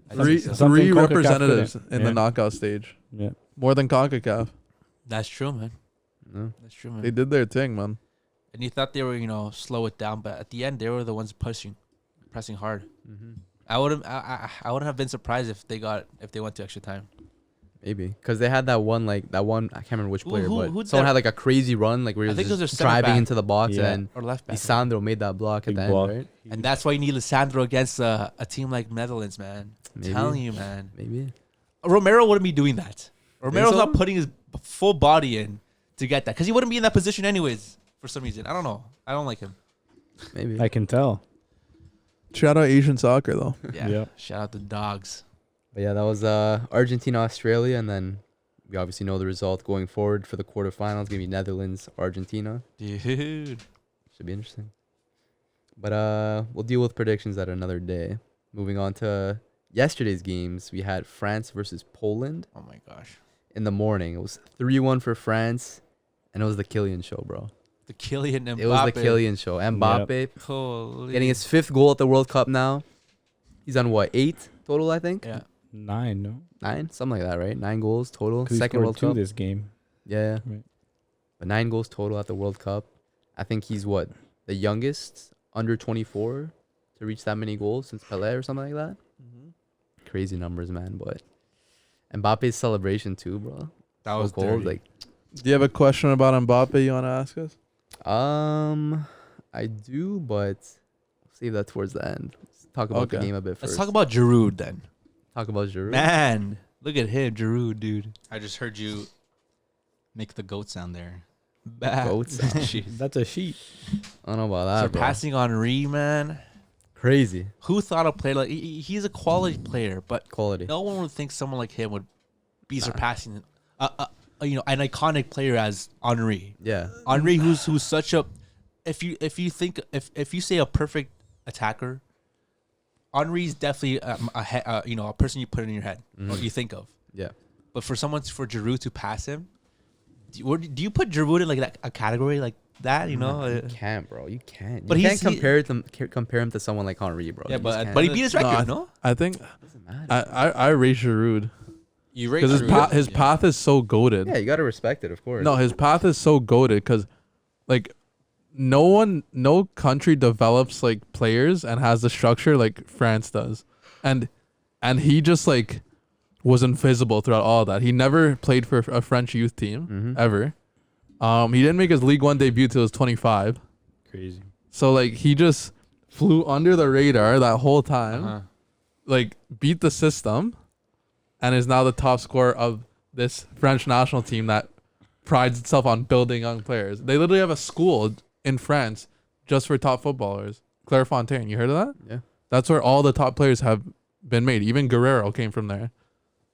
I Three think so. Something three CONCACAF representatives couldn't. in Yeah. the knockout stage. Yeah. More than CONCACAF. That's true, man. No. That's true, man. They did their thing, man. And you thought they were, slow it down, but at the end they were the ones pressing hard. Mm-hmm. I wouldn't have been surprised if they went to extra time. Maybe because they had that one I can't remember which player, who'd but someone that- had like a crazy run, like where he I was think it was just their center driving back. into the box, Yeah. and Or left back. Lisandro made that block at Big the end, block. right? And that's why you need Lisandro against a team like Netherlands, man. I'm Maybe. telling you, man. Maybe. Romero wouldn't be doing that. Romero's so? not putting his full body in to get that because he wouldn't be in that position anyways for some reason. I don't know. I don't like him. Maybe. I can tell. Shout out Asian soccer though. Yeah. Yeah. Shout out the dogs. But yeah, that was Argentina, Australia, and then we obviously know the result going forward for the quarterfinals. Gonna be Netherlands, Argentina. Dude. Should be interesting. But we'll deal with predictions at another day. Moving on to yesterday's games, we had France versus Poland Oh my gosh. in the morning. It was 3-1 for France, and it was the Kylian show, bro. The Kylian Mbappe. It was the Kylian show. Mbappe Holy. getting his 5th goal at the World Cup now. He's on what, 8 total, I think? Yeah. 9, no? 9? Something like that, right? 9 goals total. 'Cause he Second scored World 2 Cup. this game. Yeah. Right. but 9 goals total at the World Cup. I think he's what, the youngest under 24 to reach that many goals since Pelé or something like that. Crazy numbers, man. But Mbappe's celebration too, bro. That was goals. dirty. Like, Do you have a question about Mbappe you want to ask us? I do, but save that towards the end. Let's talk about the Okay. game a bit first. Let's talk about Giroud then. Talk about Giroud. Man, look at him, Giroud, dude. I just heard you make the goat sound there. Goats. That's a sheet. I don't know about that, bro. Surpassing Henry, man. Crazy Who thought a player like he's a quality player, but quality. no one would think someone like him would be Nah. surpassing an iconic player as Henry. Yeah. Henry, who's such a if you say a perfect attacker, Henry's definitely a person you put in your head or you think of. Yeah. But for Giroud to pass him, do you put Giroud in like a category like that? You know, You can't, bro. You can't. But You he's- can't compare him to someone like Henry, bro. Yeah, You but- just can't. but he beat his record, no? I think Doesn't matter. I rate Giroud You rate because Giroud? his path is so goated. Yeah, you gotta respect it, of course. No, his path is so goated because, like, no country develops like players and has the structure like France does, and he just like was invisible throughout all that. He never played for a French youth team ever. He didn't make his League One debut till he was 25. Crazy. So like he just flew under the radar that whole time, like beat the system, and is now the top scorer of this French national team that prides itself on building young players. They literally have a school in France just for top footballers. Clairefontaine, you heard of that? Yeah. That's where all the top players have been made. Even Guerrero came from there,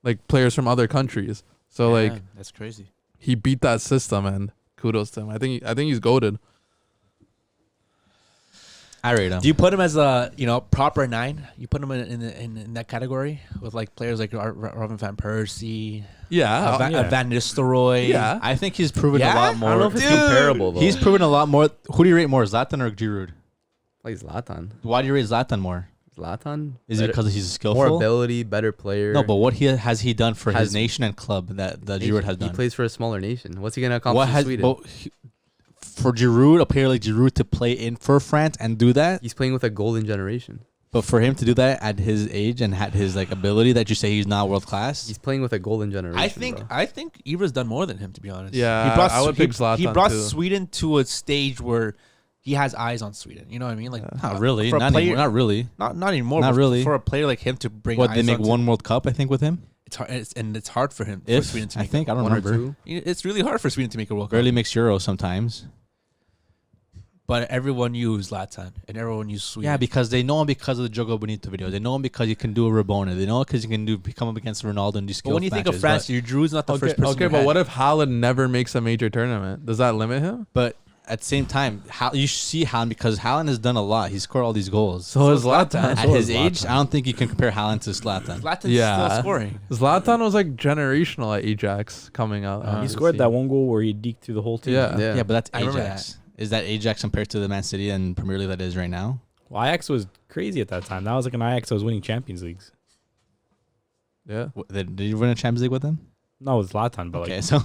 like players from other countries. So like that's crazy. he beat that system, and kudos to him. I think he's goated. I rate him. Do you put him as a proper 9? You put him in that category with like players like Robin van Persie, Yeah, Van Nistelrooy. Yeah. I think he's proven Yeah? a lot I don't more. know if it's comparable though. He's proven a lot more. Who do you rate more, Zlatan or Giroud? like Zlatan. Why do you rate Zlatan more? Zlatan Is it better- because he's skillful? more ability, better player? No, but what has he done for his Has- nation and club that Giroud has He done? plays for a smaller nation. What's he gonna accomplish What in has Sweden? for Giroud, a player like Giroud, to play in for France and do that? He's playing with a golden generation. But for him to do that at his age and had his like ability that you say he's not world class, He's playing with a golden generation. I think Ibra's done more than him, to be honest. Yeah, I would pick Zlatan He brought too. Sweden to a stage where he has eyes on Sweden. You know what I mean? Like not really, for a not player- anymore, not really. not anymore. Not but really. For a player like him to bring What eyes they make onto- one World Cup, I think, with him. It's hard, it's hard for him. For If Sweden to I make think I don't One or remember. two. it's really hard for Sweden to make a World Cup. Barely makes Euro sometimes. But everyone knew Zlatan and everyone knew Sweden. Yeah, because they know him because of the Joga Bonito video. They know him because he can do a Rabona. They know him because he can come up against Ronaldo and do skill but when you think of matches. France, your Giroud's not the first person. Okay, but what if Haaland never makes a major tournament? Does that limit him? But at the same time, you see Haaland because Haaland has done a lot. He's scored all these goals. So is Zlatan. At his age, I don't think you can compare Haaland to Zlatan. Zlatan's Yeah. still scoring. Zlatan was like generational at Ajax coming out. He scored that one goal where he deked through the whole team. Yeah. Yeah, but that's I remember Ajax. Is that Ajax compared to the Man City and Premier League that is right now? Well, Ajax was crazy at that time. That was like an Ajax that was winning Champions Leagues. Yeah. Did you win a Champions League with them? No, it's Zlatan, but Okay, like so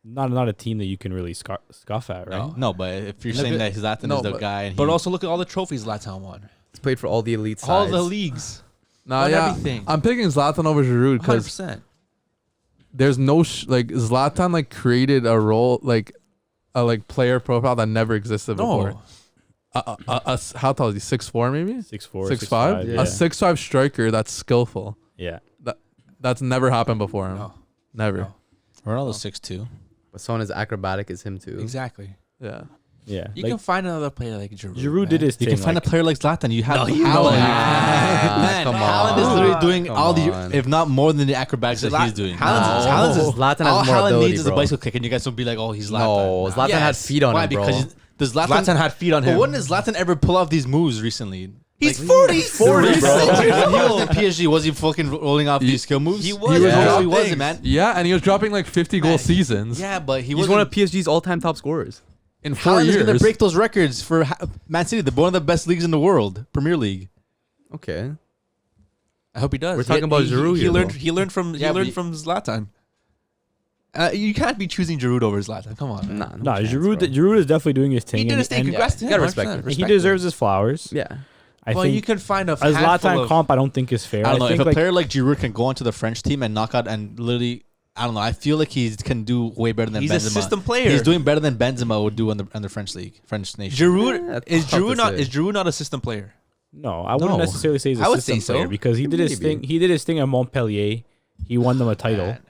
not a team that you can really scoff at, right? no, but if you're Look saying at- that Zlatan No, is the but- guy, and But also look at all the trophies Zlatan won. He's played for all the elite sides. All the leagues. Nah, Won yeah. everything. I'm picking Zlatan over Giroud because 100%. there's no like Zlatan like created a role like a like player profile that never existed before. No. How tall is he? 6'4" maybe? 6'4", 6'5"? Yeah. A 6'5" striker that's skillful. Yeah. That's never happened before him. No. Never. No. Ronaldo's 6'2". But someone as acrobatic as him too. Exactly. Yeah. Yeah. You Like, can find another player like Giroud. Giroud man. did his You thing. can find like, a player like Zlatan. You have No, you Haaland. know Man, Come Haaland is on. literally doing Come all the, on. if not more than the acrobatics that he's doing. Haaland's is Zlatan all has more Haaland ability, needs is a bro. bicycle kick, and you guys will be like, "Oh, he's Zlatan." No, Zlatan had feet on Why? him, bro. Because does Zlatan? Zlatan had feet on But him. when does Zlatan ever pull off these moves recently? He's Like, 40. He's 40, bro. When he was in PSG, was he fucking rolling off these skill moves? He was. Yeah, Yeah. no, he wasn't, man. Yeah, and he was dropping like 50 goal Man, seasons Yeah, but he He's was one of PSG's all-time top scorers. in 4 Haaland is years. going to break those records for Man City, one of the best leagues in the world, Premier League. Okay. I hope he does. We're talking about Giroud He here, learned. though. He learned from. Yeah, he learned but- from Zlatan. You can't be choosing Giroud over Zlatan. Come on. Nah, No, chance, Giroud, bro. Giroud is definitely doing his thing. He did his thing. and Congrats to you him. gotta respect 100%. him. he deserves his flowers. Yeah. I Well, think you can find a a Zlatan handful of comp I don't think is fair. I don't know. think If a like, player like Giroud can go onto the French team and knock out and literally, I don't know. I feel like he can do way better than He's Benzema. a system player. He's doing better than Benzema would do in the French league, French nation. Giroud that's is tough to Giroud not say. is Giroud not a system player? no, I wouldn't No. necessarily say he's a I would system say so. player because he did his Maybe. thing. He did his thing at Montpellier. He won them a title, Man.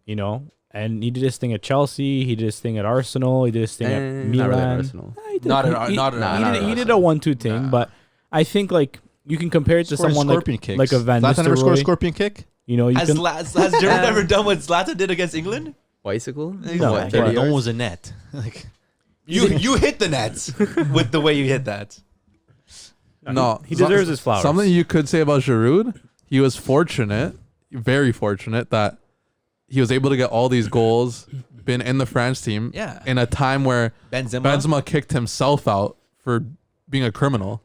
you know, and he did his thing at Chelsea. He did his thing at Arsenal. He did his thing at Not Milan. really Arsenal. He did- Not he- at- he- not at- Nah, he not did- at he did a Arsenal. 1-2 thing, Nah. but I think like you can compare it to Scoring someone scorpion kicks. like a Van Zlatan never scored a Nistelrooy. scorpion kick. You know, you Has can. Giroud ever done what Zlatan did against England? Bicycle? No, What, but 30 No one yards? was a net. Like You hit the nets with the way you hit that. No, he deserves his flowers. Something you could say about Giroud, he was fortunate, very fortunate that he was able to get all these goals, been in the France team Yeah. in a time where Benzema. Benzema kicked himself out for being a criminal.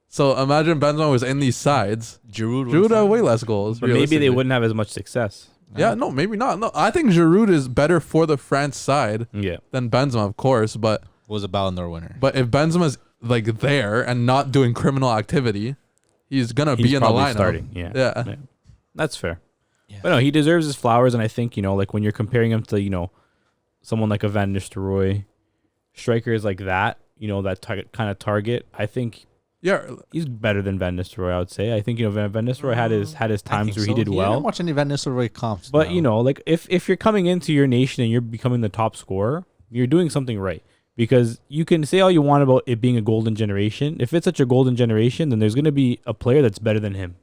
So imagine Benzema was in these sides. Giroud had way less goals. But maybe they realistically. wouldn't have as much success. Yeah, no, maybe not. No, I think Giroud is better for the France side Yeah. than Benzema, of course. But was a Ballon d'Or winner. if Benzema's like there and not doing criminal activity, he's gonna He's be in the probably lineup. starting. Yeah. Yeah. That's fair. Yeah. But no, he deserves his flowers, and I think like when you're comparing him to someone like a Van Nistelrooy, strikers like that, that kind of target. I think Yeah, he's better than Van Nistelrooy. I would say. I think Van Nistelrooy had his times where he did I well. didn't watch any Van Nistelrooy comps. But no. like if you're coming into your nation and you're becoming the top scorer, you're doing something right. Because you can say all you want about it being a golden generation. If it's such a golden generation, then there's going to be a player that's better than him.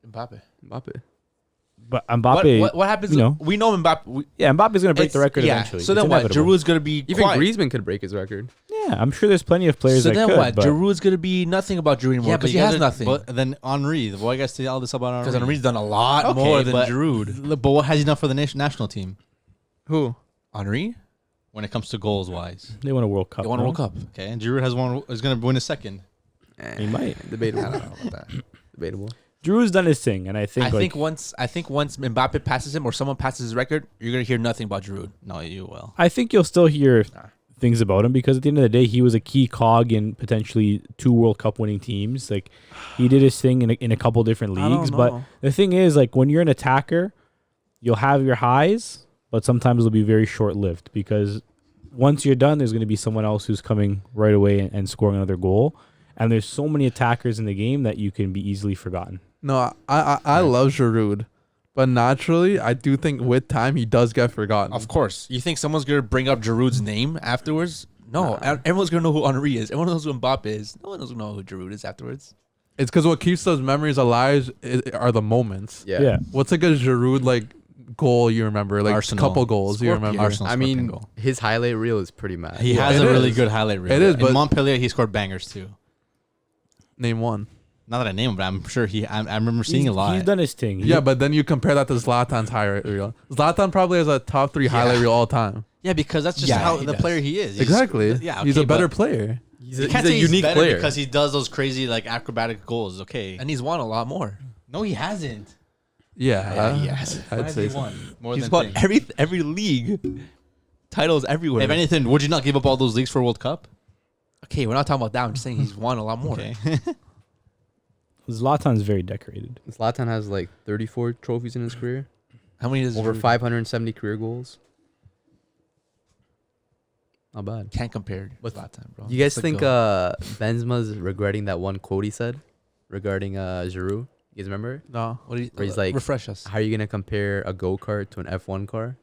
Mbappe. Mbappe. But Mbappe, What happens? you know. We know Mbappe. yeah, Mbappe's going to break It's- the record yeah. eventually. So It's then what? inevitable. Giroud's gonna be Even quiet. Griezmann could break his record. Yeah, I'm sure there's plenty of players So that then could. what? But Giroud's gonna be nothing about Giroud anymore because he has nothing. But then Henry, why you guys say all this about Henry? Because Henry's done a lot Okay, more than but- Giroud. But what has he done for the national team who? Henry? when it comes to goals wise? they won a World Cup. They won a no? World Cup. Okay, and Giroud has one. Is going to win a second. He might. Debatable. I don't know about that. Debatable. Giroud's done his thing, and I think once Mbappe passes him or someone passes his record, you're gonna hear nothing about Giroud. No, you will. I think you'll still hear Nah. things about him because at the end of the day, he was a key cog in potentially 2 World Cup winning teams. Like he did his thing in a couple different I don't leagues. But know. the thing is, like when you're an attacker, you'll have your highs, but sometimes they'll be very short lived because once you're done, there's going to be someone else who's coming right away and scoring another goal. And there's so many attackers in the game that you can be easily forgotten. No, I love Giroud, but naturally, I do think with time he does get forgotten. Of course. You think someone's gonna bring up Giroud's name afterwards? No. Everyone's gonna know who Henry is. Everyone knows who Mbappe is. No one knows who Giroud is afterwards. It's because what keeps those memories alive are the moments. Yeah. What's like a Giroud goal you remember? Like Arsenal. couple goals you Scorpion. remember? Arsenal I scorpion mean, goal. his highlight reel is pretty mad. He Yeah, has it a really is. good highlight reel. It is, but- in Montpellier, he scored bangers too. Name one. Not that I name him, but I'm sure I remember seeing a lot. He's done his thing. Yeah, but then you compare that to Zlatan's highlight reel. Zlatan probably has a top 3 highlight reel all time. Yeah, because that's just Yeah, how he the does. player he is. Exactly. Yeah, he's a okay, better but player. He's You a, can't he's say a unique better player. because he does those crazy acrobatic goals. Okay, And he's won a lot more. no, he hasn't. Yeah, he has. I'd say so. More He's than won three. every league. Titles everywhere. If anything, would you not give up all those leagues for World Cup? Okay, we're not talking about that. I'm just saying he's won a lot more. Okay. Zlatan's very decorated. Zlatan has 34 trophies in his career. How many does Over Giroud- 570 career goals. Not bad. Can't compare But with Zlatan, bro. You guys It's the think goat. Benzema's regretting that one quote he said regarding Giroud? You guys remember? No. What do you, where he's like- refresh us? How are you gonna compare a go-kart to an F1 car?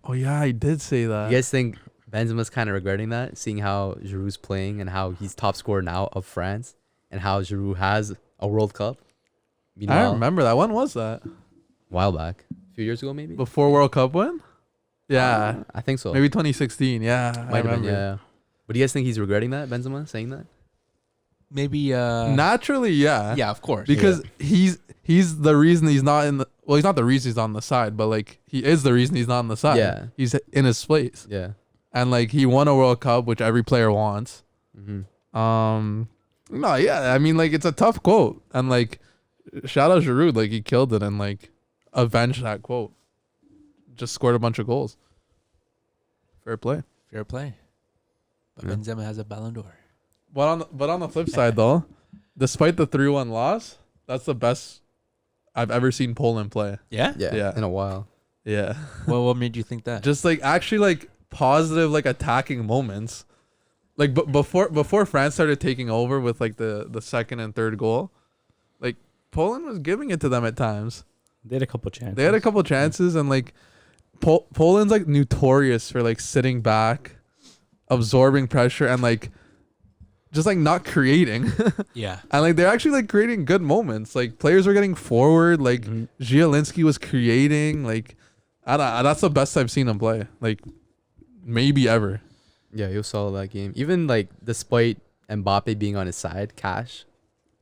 Oh yeah, I did say that. You guys think Benzema's kind of regretting that, seeing how Giroud's playing and how he's top scorer now of France, and how Giroud has a World Cup? I Meanwhile, remember that. When was that? a while back, a few years ago maybe. Before World Cup win? Yeah, I think so. maybe 2016. Yeah, I Might have been, remember. yeah. But do you guys think he's regretting that, Benzema, saying that? Maybe. Naturally, yeah. Yeah, of course. Because he's the reason he's not in the. Well, he's not the reason he's on the side, but he is the reason he's not on the side. Yeah. He's in his place, Yeah. and he won a World Cup, which every player wants. hmm No, yeah, I mean, it's a tough quote, and shout out Giroud, he killed it and avenged that quote. just scored a bunch of goals. Fair play. Fair play. But Yeah. Benzema has a Ballon d'Or. But on the flip side, though, despite the 3-1 loss, that's the best I've ever seen Poland play. Yeah? Yeah, Yeah. in a while. Yeah. Well, what made you think that? Just like actually like positive like attacking moments. Like before France started taking over with like the second and third goal, like Poland was giving it to them at times. They had a couple chances. They had a couple chances and like Poland's like notorious for like sitting back, absorbing pressure and like just like not creating. Yeah. And like they're actually like creating good moments. Like players were getting forward. Like Zielinski was creating. Like I don't, that's the best I've seen him play. Like maybe ever. Yeah, he was solid that game. Even like despite Mbappe being on his side, Cash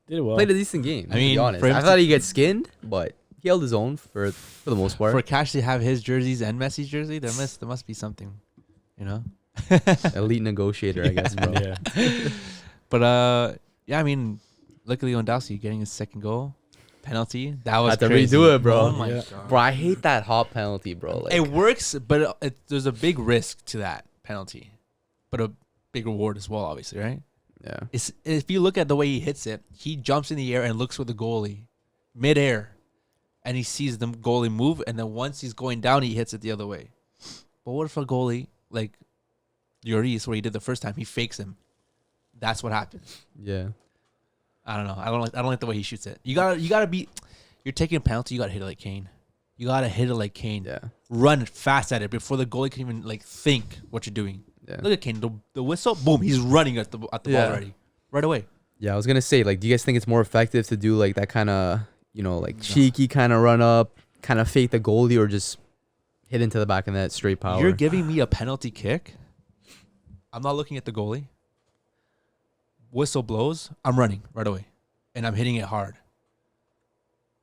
Did well. played a decent game. I To mean, be honest, for him I to- thought he'd get skinned, but he held his own for the most part. For Cash to have his jerseys and Messi's jersey, there must be something, you know? Elite negotiator, I guess, bro. Yeah. But yeah, I mean, luckily Lewandowski getting his second goal, penalty. That was Had to crazy. redo it, bro. Oh my Yeah. god. Bro, I hate that hot penalty, bro. Like, It works, but there's a big risk to that penalty, but a big reward as well, obviously, right? yeah, It's, if you look at the way he hits it, he jumps in the air and looks for the goalie midair, and he sees the goalie move, and then once he's going down, he hits it the other way. But what if a goalie like Geordie, where he did the first time, he fakes him? That's what happens. yeah. I don't know. I don't like the way he shoots it. You gotta be. You're taking a penalty. You gotta hit it like Kane. You gotta hit it like Kane. Yeah. Run fast at it before the goalie can even like think what you're doing. Yeah. Look at Kane. The whistle. Boom. He's running at the ball Yeah. already. Right away. Yeah, I was gonna say, like, do you guys think it's more effective to do like that kind of, like cheeky kind of run up, kind of fake the goalie, or just hit into the back of that straight power? You're giving me a penalty kick. I'm not looking at the goalie. Whistle blows. I'm running right away, and I'm hitting it hard.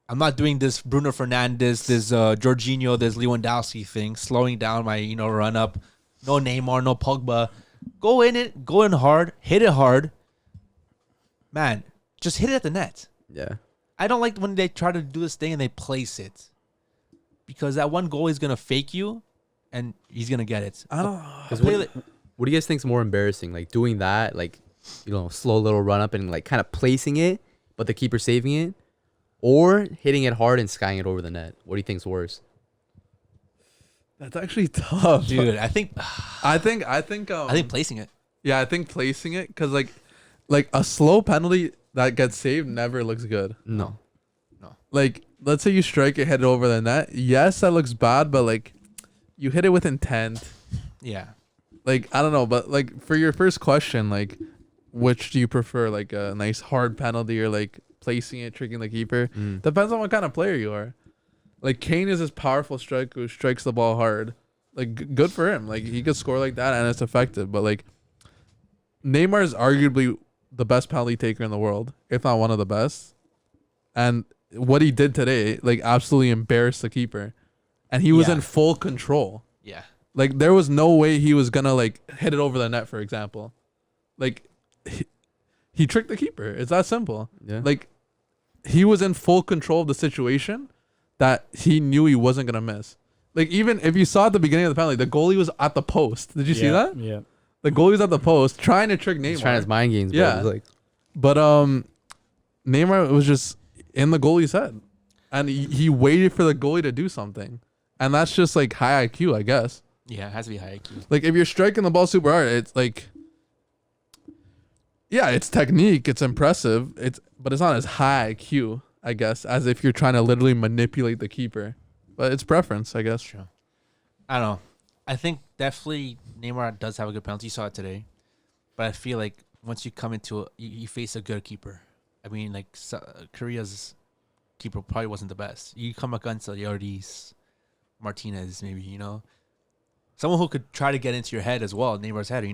I'm not doing this Bruno Fernandes, this Jorginho, this Lewandowski thing, slowing down my run up. No Neymar, no Pogba. Go in hard, hit it hard. Man, just hit it at the net. Yeah. I don't like when they try to do this thing and they place it, because that one goalie is gonna fake you, and he's gonna get it. I don't. Because what do you guys think is more embarrassing? Like doing that, like, slow little run up and like kind of placing it, but the keeper saving it, or hitting it hard and skying it over the net? What do you think's worse? That's actually tough, Dude, I think I think placing it. yeah, I think placing it because like a slow penalty that gets saved never looks good. No. Like let's say you strike it, hit it over the net. Yes, that looks bad, but like you hit it with intent. Yeah. Like I don't know, but like for your first question, like which do you prefer, like a nice hard penalty or like placing it, tricking the keeper? Depends on what kind of player you are. Like Kane is this powerful striker who strikes the ball hard. Like good for him. Like he could score like that and it's effective. But like Neymar is arguably the best penalty taker in the world, if not one of the best. And what he did today, like absolutely embarrassed the keeper. And he was Yeah. in full control. Yeah. Like there was no way he was gonna like hit it over the net, for example. Like he tricked the keeper. It's that simple. Yeah. Like he was in full control of the situation that he knew he wasn't gonna miss. Like even if you saw at the beginning of the penalty, the goalie was at the post. Did you see that? Yeah. The goalie was at the post trying to trick Neymar. He's trying his mind games, bro. Yeah. He's like, But Neymar was just in the goalie's head, and he waited for the goalie to do something, and that's just like high IQ, I guess. Yeah, it has to be high IQ. Like if you're striking the ball super hard, it's like, yeah, it's technique, it's impressive, but it's not as high IQ, I guess, as if you're trying to literally manipulate the keeper. But it's preference, I guess. True. I don't know. I think definitely Neymar does have a good penalty. You saw it today. But I feel like once you come into it, you face a good keeper. I mean, like Korea's keeper probably wasn't the best. You come against Geordie, Martinez, maybe, someone who could try to get into your head as well, Neymar's head,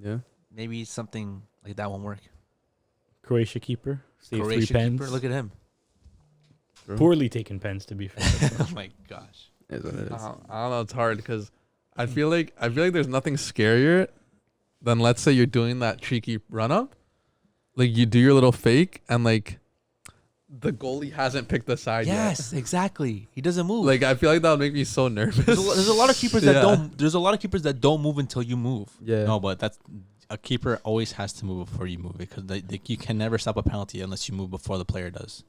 yeah. Maybe something like that won't work. Croatia keeper. Saved Croatia 3 pens. keeper, look at him. Poorly taken pens, to be fair. Oh my gosh. Is what it is. I don't know. It's hard because I feel like there's nothing scarier than, let's say you're doing that cheeky run up, like you do your little fake and like the goalie hasn't picked the side Yes, exactly. He doesn't move. yet. Like I feel like that would make me so nervous. there's a lot of keepers that Yeah. don't. There's a lot of keepers that don't move until you move. Yeah. No, but that's a keeper always has to move before you move because you can never stop a penalty unless you move before the player does.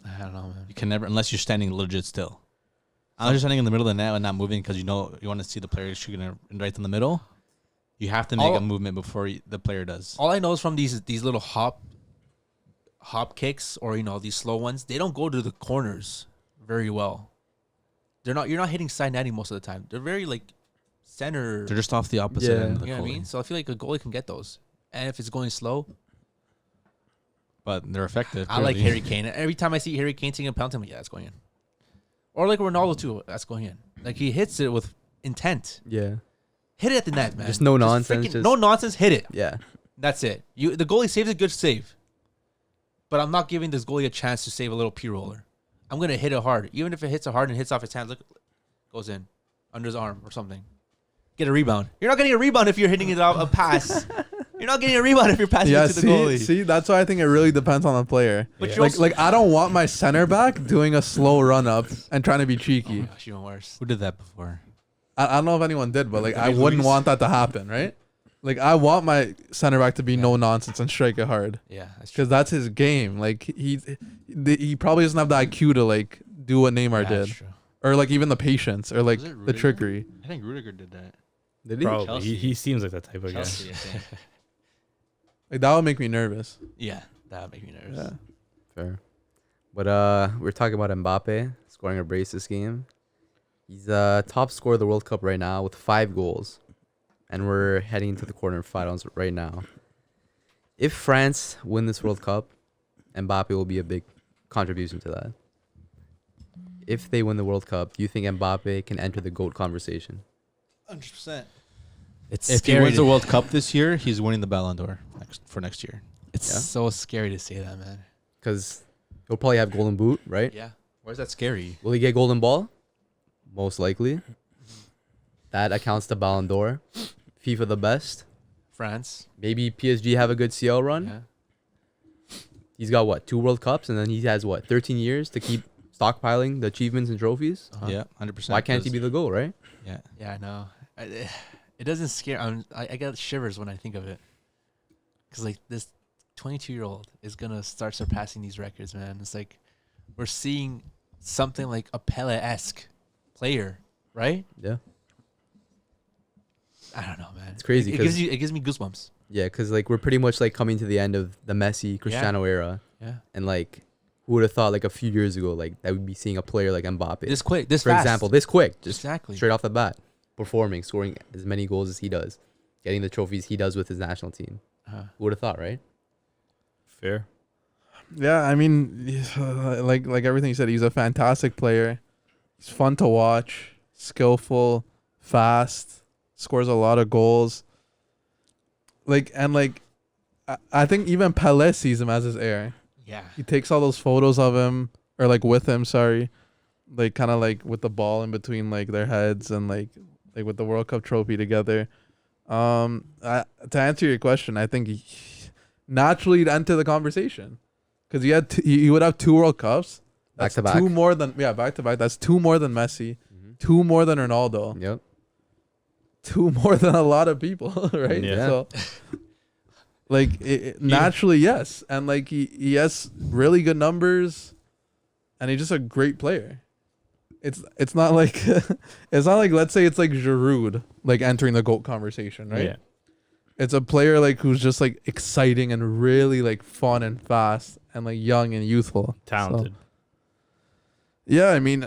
I don't know, man. You can never unless you're standing legit still. Unless you're standing in the middle of the net and not moving because you want to see the player shooting right in the middle. You have to make a movement before the player does. All I know is from these little hop kicks or these slow ones, they don't go to the corners very well. You're not hitting side netting most of the time. They're very like center. They're just off the opposite Yeah. end of the You know what I goalie. mean? So I feel like a goalie can get those. And if it's going slow, But they're effective. I like clearly. Harry Kane. Every time I see Harry Kane taking a penalty, I'm like, yeah, that's going in. Or like Ronaldo too, that's going in. Like he hits it with intent. Yeah. Hit it at the net, man. Just no nonsense, just- no nonsense. Hit it. Yeah. That's it. The goalie saves a good save. But I'm not giving this goalie a chance to save a little P-roller. I'm going to hit it hard. Even if it hits it hard and hits off his hand, look, goes in under his arm or something. Get a rebound. You're not getting a rebound if you're hitting it out a pass. You're not getting a rebound if you're passing Yeah, it to the goalie. see, that's why I think it really depends on the player. But Yeah. you're also, Like I don't want my center back doing a slow run up and trying to be oh cheeky. my gosh, even worse. Who did that before? I don't know if anyone did, but like I David wouldn't Luiz? want that to happen, right? Like I want my center back to be no nonsense and strike it hard Yeah, that's true. because that's his game. Like he probably doesn't have the IQ to like do what Neymar Yeah, did, that's true. or like even the patience, or like Was it the Rudiger? trickery. I think Rudiger did that. Did he? Probably. Chelsea. He seems like that type of guy. Chelsea, I think. Like that would make me nervous. Yeah, that would make me nervous. Yeah. Fair. But we're talking about Mbappe scoring a brace this game. He's top scorer of the World Cup right now with 5 goals. And we're heading into the quarterfinals right now. If France win this World Cup, Mbappe will be a big contribution to that. If they win the World Cup, do you think Mbappe can enter the GOAT conversation? 100%. It's If he scary. wins the World Cup this year, he's winning the Ballon d'Or for next year. It's Yeah. so scary to say that, man. Because he'll probably have Golden Boot, right? Yeah. Where's that scary? Will he get Golden Ball? Most likely. That accounts to Ballon d'Or. FIFA the best. France. Maybe PSG have a good CL run. Yeah. He's got what, 2 World Cups, and then he has what, 13 years to keep stockpiling the achievements and trophies. Yeah, 100%. Why can't he be the goal, right? Yeah. Yeah, I know. It doesn't scare. I get shivers when I think of it. Because like this 22-year-old is gonna start surpassing these records, man. It's like we're seeing something like a Pele-esque player, right? Yeah. I don't know, man. It's crazy It 'cause- gives me goosebumps. Yeah, because like we're pretty much like coming to the end of the Messi, Cristiano era, Yeah. and like who would have thought like a few years ago like that we'd be seeing a player like Mbappe, This quick, this for fast. example, this quick, just Exactly. straight off the bat, performing, scoring as many goals as he does, getting the trophies he does with his national team. Who would have thought, right? Fair. Yeah, I mean, like everything you said, he's a fantastic player. He's fun to watch, skillful, fast, scores a lot of goals. I think even Pelé sees him as his heir. Yeah. He takes all those photos of him, or like with him, sorry, like kind of like with the ball in between like their heads and like with the World Cup trophy together. To answer your question, I think he naturally he'd enter the conversation because he would have 2 World Cups. Back That's to back. 2 more than back to back. That's 2 more than Messi, 2 more than Ronaldo, Yep. 2 more than a lot of people, right? Yeah. So, like naturally, yes, and like he has really good numbers, and he's just a great player. It's not like let's say it's like Giroud like entering the GOAT conversation, right? Yeah. It's a player like who's just like exciting and really like fun and fast and like young and youthful, Talented. So, yeah, I mean,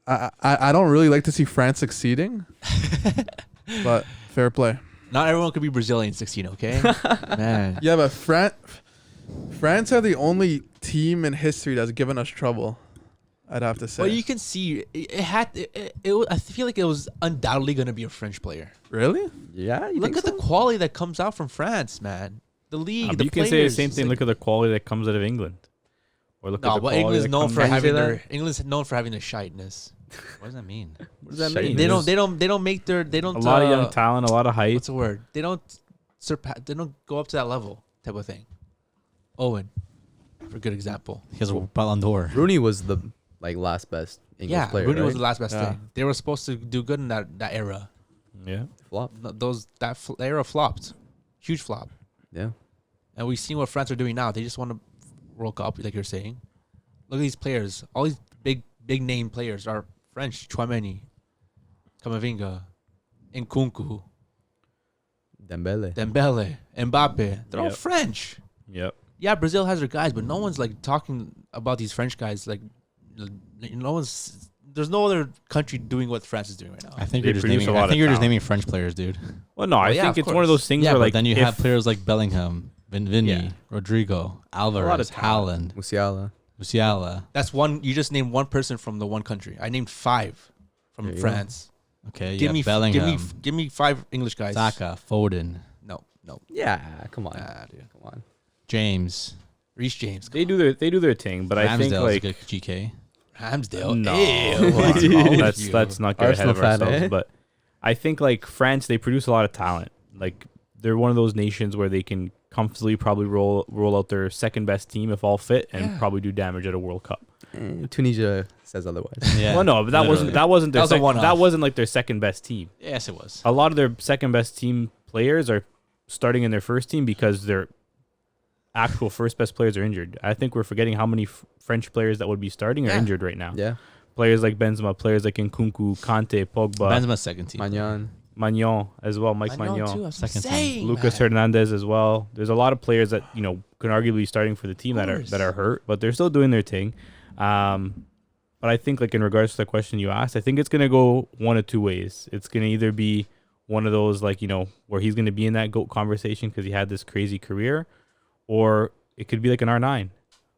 I don't really like to see France succeeding, but fair play. Not everyone could be Brazilian 16, okay? Man. Yeah, but France are the only team in history that's given us trouble. I'd have to say. Well, you can see I feel like it was undoubtedly going to be a French player. Really? Yeah. You Look think at so? the quality that comes out from France, man. The league, But the you players. can say the same It's thing. like- Look at the quality that comes out of England. Or look at No, the but quality England's that known comes for out Can you say having that? their England's known for having their shiteness. What does that mean? What does that Shite. mean? They There's don't make their they don't a lot of young uh, talent, a lot of height. what's the word? They don't surpass. They don't go up to that level type of thing. Owen, a good example. He has a Ballon d'Or. Rooney was the last best English player. Rooney was right? the last best Yeah. thing. They were supposed to do good in that era. Yeah. Flop. That era flopped, huge flop. Yeah. And we've seen what France are doing now. They just want to World Cup, like you're saying. Look at these players. All these big name players are French. Chouameni, Camavinga, Nkunku, Dembele. Dembele, Mbappe. They're all Yep. French. Yep. Yeah, Brazil has their guys, but no one's like talking about these French guys. Like, no one's. There's no other country doing what France is doing right now. I think They you're just produce naming. a lot I of think you're just talent. naming French players, dude. Well, no, I yeah, think of it's one of those course. things Yeah, where but like then you if- have players like Bellingham, Vinny, Yeah. Rodrigo, Alvarez, talent. Haaland, Musiala. Musiala. That's one. You just named one person from the one country. I named 5 from There you France. Okay, Give yeah, me Bellingham, give me 5 English guys. Saka, Foden, No. Yeah, come on. Dude. Come on. James, Reece James. they do their thing, but I think Ramsdale's like a good GK. Ramsdale. no, Ew, what's wrong with you? let's not get ahead Arsenal of fan, ourselves. eh? But I think like France, they produce a lot of talent. Like they're one of those nations where they can comfortably probably roll out their second best team if all fit and Yeah. probably do damage at a World Cup. Tunisia says otherwise. Yeah. Well, no, but that wasn't their That was a one-off. that wasn't like their second best team. Yes, it was. A lot of their second best team players are starting in their first team because their actual first best players are injured. I think we're forgetting how many French players that would be starting are Yeah. injured right now. Yeah. Players like Benzema, players like Nkunku, Kante, Pogba, Benzema's second team. Magnan. Magnon as well, Mike I know Magnon, too. I'm Second team. saying Lucas that. Hernandez as well. There's a lot of players that can arguably be starting for the team that course. are hurt, but they're still doing their thing. But I think like in regards to the question you asked, I think it's gonna go one of two ways. It's gonna either be one of those where he's gonna be in that GOAT conversation because he had this crazy career, or it could be like an R9,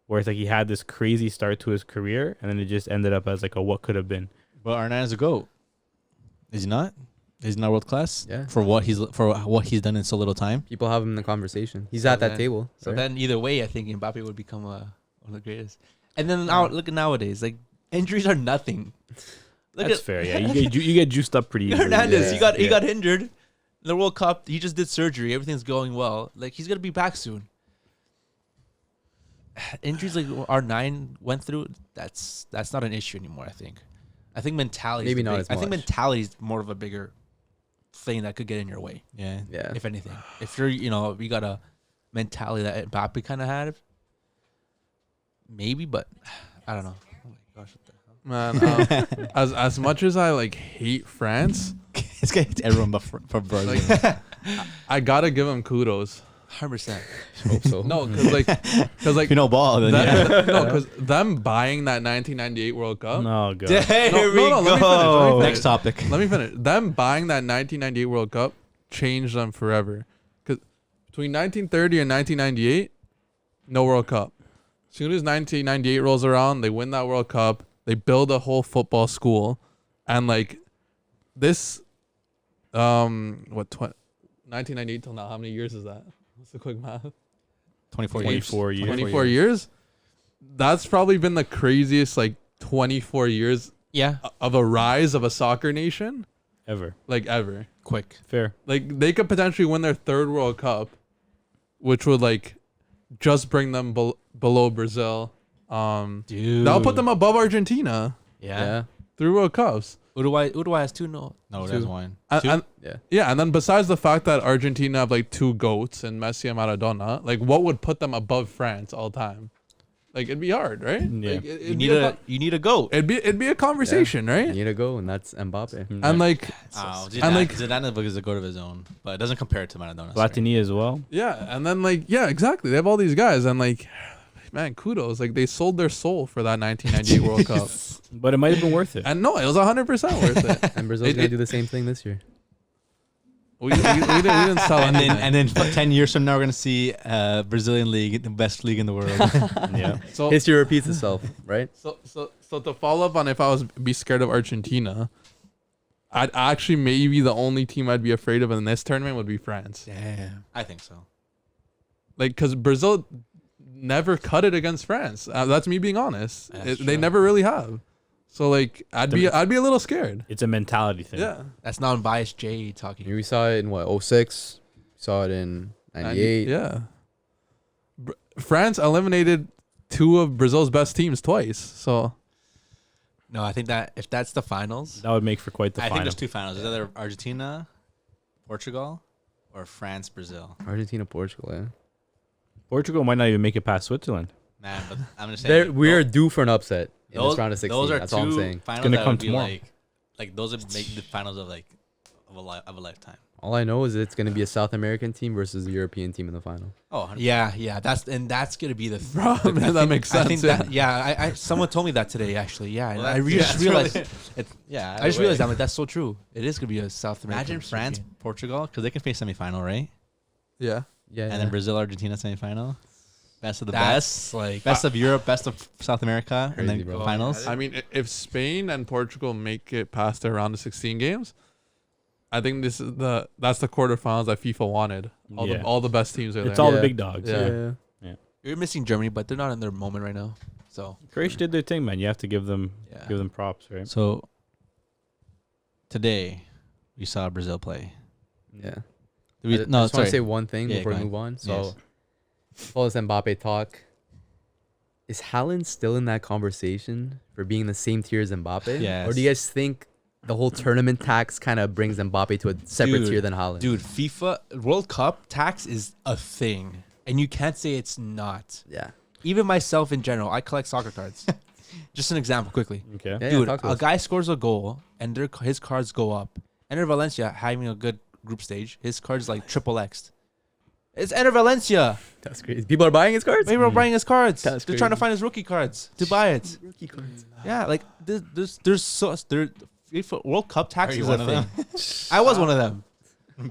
where it's like he had this crazy start to his career and then it just ended up as like a what could have been. But Arnaz is a GOAT. Is he not? Is he not world class? Yeah. For what he's done in so little time. People have him in the conversation. He's So at that then- table. So right? then, either way, I think Mbappe would become one of the greatest. And then now, look at nowadays. Like injuries are nothing. Look That's at fair. Yeah, you get juiced up pretty easily. Hernandez. Yeah. He got injured in the World Cup. He just did surgery. Everything's going well. Like he's gonna be back soon. Injuries like R9 went through. That's not an issue anymore. I think mentality. Maybe not as I think much. mentality is more of a bigger thing that could get in your way. Yeah. Yeah. If anything, if you're you got a mentality that Mbappe kind of had, maybe, but I don't know. Oh my gosh, what the hell? Man, as much as I like hate France, This guy hates everyone but for Brazil. like I gotta give him kudos. 100%. Hope so. No, because like if you know ball, then yeah. because them buying that 1998 World Cup. No, God. There No, we no, let me go. finish. Next topic. Let me finish. Them buying that 1998 World Cup changed them forever. Because between 1930 and 1998, no World Cup. As soon as 1998 rolls around, they win that World Cup. They build a whole football school, and like this, 1998 till now, how many years is that? What's the quick math? 24 years. 24 years. 24 years. That's probably been the craziest 24 years Yeah, of a rise of a soccer nation Ever. ever. quick. Fair. They could potentially win their third World Cup, which would just bring them below Brazil. Dude. That'll put them above Argentina Yeah. 3 World Cups. Uruguay has 2 no. No, Two. there's one. And Yeah. and then besides the fact that Argentina have 2 goats in Messi and Maradona, what would put them above France all time? It'd be hard, right? Yeah. You need a goat. It'd be a conversation, You right? need to go, and that's Mbappe. And Oh, and Zidane is a goat of his own, but it doesn't compare to Maradona. sorry. Platini as well. yeah, and then yeah, exactly. They have all these guys, and man, kudos. They sold their soul for that 1998 World Cup. But it might have been worth it. And no, it was 100% worth it. And Brazil's gonna do the same thing this year. We didn't sell And anything. then 10 years from now, we're gonna see Brazilian league, the best league in the world. Yeah. so, History repeats itself, right? so to follow up on if I was be scared of Argentina, I'd actually maybe the only team I'd be afraid of in this tournament would be France. Damn. I think so. Because Brazil never cut it against France. That's me being honest. That's They true. never really have. So I'd be a little scared. It's a mentality thing. Yeah. That's non-biased Jay talking. We saw it in 06. We saw it in 98. Yeah. France eliminated two of Brazil's best teams twice. So No, I think that if that's the finals, That would make for quite the I think final. there's two finals. It's either Argentina, Portugal, or France, Brazil. Argentina, Portugal. Yeah. Portugal might not even make it past Switzerland. Man, but I'm just saying. We are due for an upset in those, this round of 16. Those are That's two all I'm saying. finals gonna that come would be tomorrow. like those would make the finals of a lifetime. All I know is it's going to be a South American team versus a European team in the final. Oh, 100%. yeah, that's gonna be the. Bro, man, that makes sense. I think that, I someone told me that today actually. Yeah, and Well, I that's- just yeah, realized. it's yeah. I just realized that, like, that's so true. It is gonna be a South American. Imagine France, Portugal, because they can face semifinal, right? yeah. Yeah. And then Brazil, Argentina semifinal. Best of the That's best. like Best of Europe, best of South America, and Crazy, then bro. finals. I mean, if Spain and Portugal make it past their round of 16 games, I think that's the quarterfinals that FIFA wanted. All the best teams are It's there. all Yeah. the big dogs. Yeah. Yeah. you're missing Germany, but they're not in their moment right now. So Croatia did their thing, man. You have to give them yeah, props, right? So today we saw Brazil play. Yeah. We, I no, just want sorry. to say one thing Yeah, before go we ahead. move on. Yes. So, all this Mbappe talk. Is Haaland still in that conversation for being the same tier as Mbappe? Yes. Or do you guys think the whole tournament tax kind of brings Mbappe to a separate Dude, tier than Haaland? dude, FIFA World Cup tax is a thing, and you can't say it's not. Yeah. Even myself in general, I collect soccer cards. Just an example, quickly. Okay. Yeah, Dude, talk to a us. guy scores a goal and his cards go up. Enter Valencia having a good group stage. His cards like triple X'd. It's Enter Valencia. That's crazy. People are buying his cards? Maybe we're buying his cards. That's They're trying to crazy. find his rookie cards to buy it. Rookie cards. Yeah, like FIFA World Cup tax Are you is one a of thing. them? I was one of them.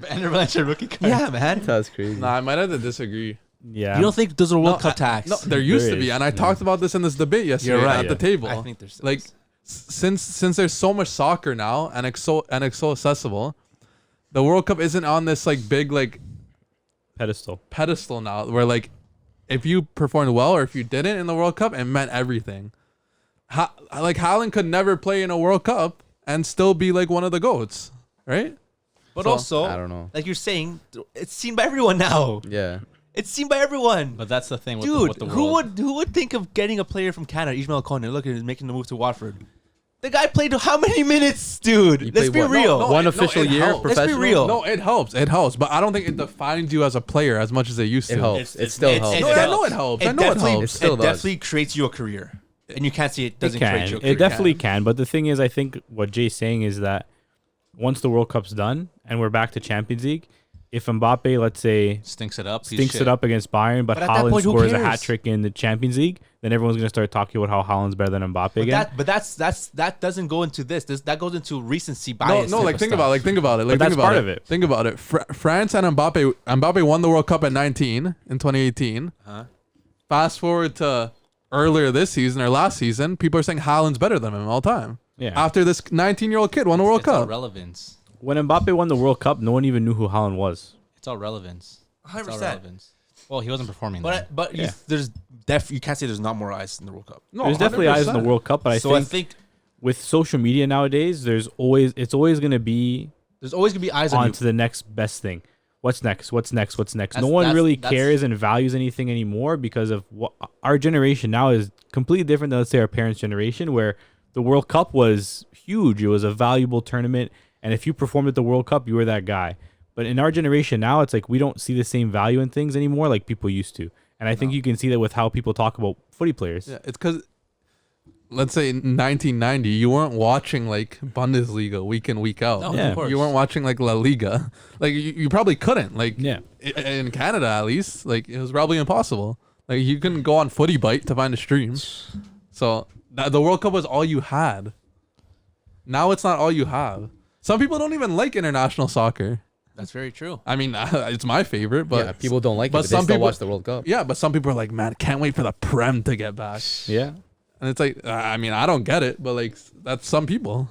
Ender Valencia rookie card. Yeah, man. That's crazy. Nah, I might have to disagree. Yeah. You don't think there's a World Cup I- tax? No, there used There to be, is, and I yeah. talked about this in this debate yesterday You're right. at the table. I think there's like since there's so much soccer now and it's so accessible, the World Cup isn't on this like big like pedestal now where like if you performed well or if you didn't in the World Cup, it meant everything. Like Haaland could never play in a World Cup and still be like one of the GOATs, right? But So, also, I don't know. like you're saying, it's seen by everyone now. Yeah. It's seen by everyone. But that's the thing with Dude, the who world. would think of getting a player from Canada, Ismail Kone? Look at him making the move to Watford. The guy played how many minutes, dude? He Let's played be what? real. No, One official year helps. Let's be professional? real. No, it helps, but I don't think it defines you as a player as much as it used to. It helps. It still helps. No, I know it helps. I know it definitely, helps. It still does. definitely creates you a career. And you can't see it It doesn't create can. you a career. It definitely can. But the thing is, I think what Jay's saying is that once the World Cup's done and we're back to Champions League, if Mbappe, let's say, Stinks it up. stinks it up against Bayern, but But at that Haaland point, who scores a cares? hat trick in the Champions League, then everyone's going to start talking about how Haaland's better than Mbappe again. But that doesn't go into this. That goes into recency No, bias. no, type like of think stuff. about it. Like think about it. Like But that's think about part it. of it. Think about it. France and Mbappe won the World Cup at 19 in 2018. Huh? Fast forward to earlier this season or last season, people are saying Haaland's better than him all time. Yeah. After this 19-year-old kid won a World It's all Cup. relevance. When Mbappe won the World Cup, no one even knew who Haaland was. It's all relevance. It's all 100%. relevance. Well, he wasn't performing. then. But Yeah. you can't say there's not more eyes in the World Cup. No, There's definitely eyes in the 100%. World Cup, but So I think with social media nowadays, it's always going to be there's always gonna be eyes on on you. to the next best thing. What's next? What's next? What's next? No That's- one that's- really that's- cares and values anything anymore because of what our generation now is completely different than, let's say, our parents' generation, where the World Cup was huge. It was a valuable tournament, and if you performed at the World Cup, you were that guy. But in our generation now, it's like we don't see the same value in things anymore like people used to. And I think you can see that with how people talk about footy players. Yeah, it's because, let's say in 1990, you weren't watching like Bundesliga week in, week out. No, Yeah. of course. You weren't watching like La Liga. Like you probably couldn't. Like Yeah. in Canada at least, like it was probably impossible. Like you couldn't go on Footy Bite to find a stream. So the World Cup was all you had. Now it's not all you have. Some people don't even like international soccer. That's very true. I mean, it's my favorite, but yeah, people don't like it, but but they some still people- watch the World Cup. yeah, but some people are like, man, can't wait for the Prem to get back. Yeah. And it's like, I mean, I don't get it, but like that's some people.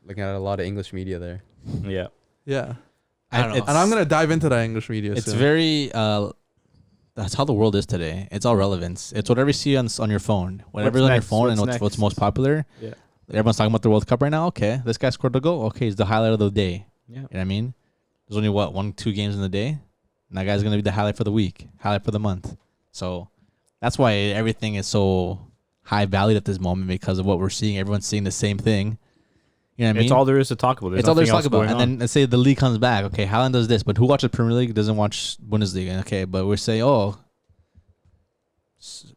Looking at a lot of English media there. Yeah. Yeah. I don't know. And I'm gonna dive into that English media. It's soon. very. That's how the world is today. It's all relevance. It's whatever you see on your phone. Whatever's on your next? phone and What's what's next? most popular. Yeah. Everyone's talking about the World Cup right now. Okay, this guy scored a goal. Okay, he's the highlight of the day. Yeah. You know what I mean? There's only 1-2 games in the day, and that guy's gonna be the highlight for the week, highlight for the month. So That's why everything is so high valued at this moment because of what we're seeing. Everyone's seeing the same thing. You know what I mean? It's all there is to talk about. There's It's all there's to nothing talk else about. going And on. then let's say the league comes back. Okay, Haaland does this, but who watches Premier League doesn't watch Bundesliga? Okay, but we're saying, oh,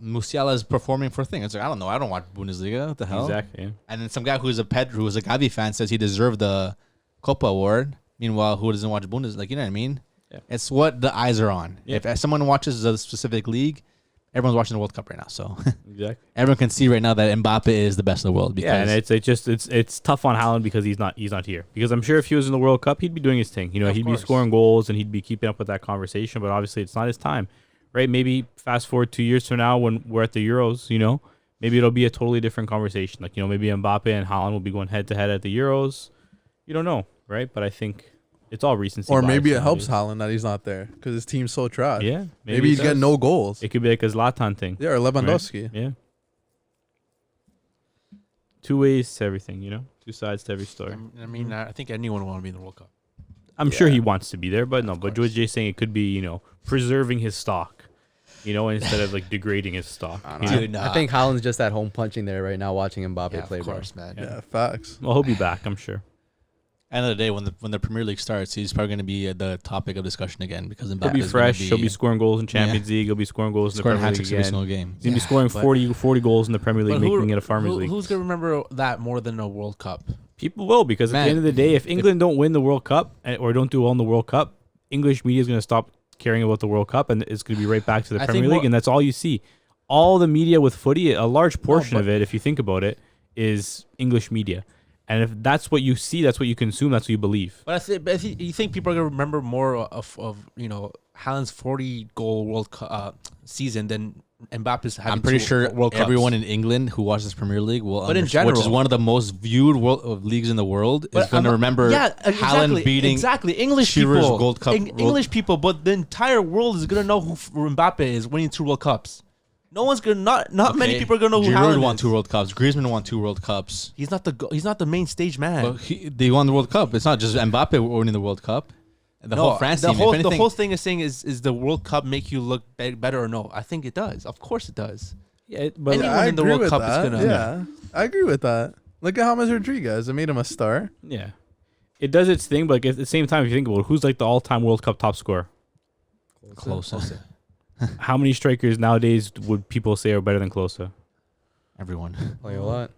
Musiala is performing for a thing. It's like, I don't know. I don't watch Bundesliga. What the hell? Exactly. Yeah. And then some guy who's a Gavi fan says he deserved the Copa Award. Meanwhile, who doesn't watch Bundesliga? Like, you know what I mean? Yeah. It's what the eyes are on. Yeah. If someone watches a specific league, everyone's watching the World Cup right now. So Exactly. everyone can see right now that Mbappe is the best in the world. Because Yeah, and it's tough on Haaland because he's not here. Because I'm sure if he was in the World Cup, he'd be doing his thing. You know, Of he'd course. be scoring goals and he'd be keeping up with that conversation. But obviously, it's not his time, right? Maybe fast forward 2 years from now when we're at the Euros, you know, maybe it'll be a totally different conversation. Like, you know, maybe Mbappe and Haaland will be going head to head at the Euros. You don't know, right? But I think it's all recency Or bias maybe it helps nowadays. Haaland that he's not there because his team's so trash. Yeah, Maybe he's it getting does. no goals. It could be like a Zlatan thing. Yeah, or Lewandowski. Yeah. Two ways to everything, you know? Two sides to every story. I mean, I think anyone would want to be in the World Cup. I'm sure Yeah. he wants to be there, but no. But course. George saying it could be, you know, preserving his stock, you know, instead of like degrading his stock. I, you don't know? know. Dude, I think Haaland's just at home punching there right now, watching Mbappe Yeah, play. of Bro. course, man. Yeah. Yeah, facts. Well, he'll be back, I'm sure. end of the day, when the Premier League starts, he's probably going to be the topic of discussion again because He'll Mbappe be is fresh. gonna He'll be scoring goals in Champions League. He'll be scoring goals in the scoring Premier hat League tricks every again. single game. He's going to be scoring but- 40 goals in the Premier League, But making it a Farmers League. Who's gonna remember that more than a World Cup? People will, because at Man, the end of the day, if England don't win the World Cup or don't do well in the World Cup, English media is going to stop caring about the World Cup, and it's going to be right back to the I Premier think League, more- and that's all you see. All the media with footy, a large portion but- of it, if you think about it, is English media. And if that's what you see, that's what you consume, that's what you believe. But you think people are gonna remember more of you know Haaland's 40-goal World Cup season than Mbappe's having. I'm pretty two sure World Cups. everyone in England who watches Premier League will, But in which is general- one of the most viewed leagues in the world, is But going to I'm- remember Haaland beating exactly English Shearer's people, Gold Cup. English people, but the entire world is gonna know who Mbappe is winning 2 World Cups. No one's gonna not many people are gonna know who Giroud Haaland won is. 2 World Cups. Griezmann won 2 World Cups. He's not the main stage man. But they won the World Cup. It's not just Mbappe winning the World Cup. The whole France team. the whole thing is saying is the World Cup make you look better or no? I think it does. Of course it does. Yeah, but Anyone I in the agree World with Cup is that. gonna- Yeah, I agree with that. Look at James Rodriguez. It made him a star. yeah, it does its thing. But like, at the same time, if you think about it, who's like the all-time World Cup top scorer? Close. How many strikers nowadays would people say are better than Klose? Everyone. Play a lot.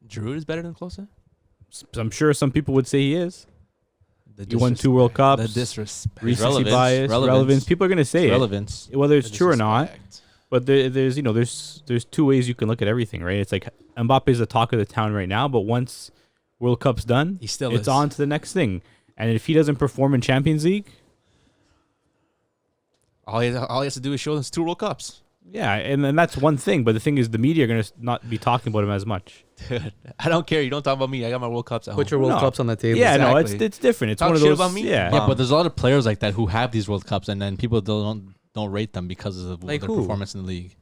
Giroud is better than Klose. I'm sure some people would say he is. The He won disrespect. 2 World Cups. The disrespect. Recency Relevance. bias, relevance. People are gonna say Relevance. it, whether The it's true or not. disrespect. But there's two ways you can look at everything, right? It's like Mbappe is the talk of the town right now, but once World Cup's done, He still it's is. on to the next thing. And if he doesn't perform in Champions League, All he has to do is show us 2 World Cups. yeah, and then that's one thing. But the thing is, the media are gonna not be talking about him as much. Dude, I don't care. You don't talk about me. I got my World Cups at Put your home. World No. Cups on the table. Yeah, no, Exactly. it's different. It's Talk one of shit those. about me? Yeah, Yeah, but there's a lot of players like that who have these World Cups, and then people don't rate them because of Like their who? performance in the league.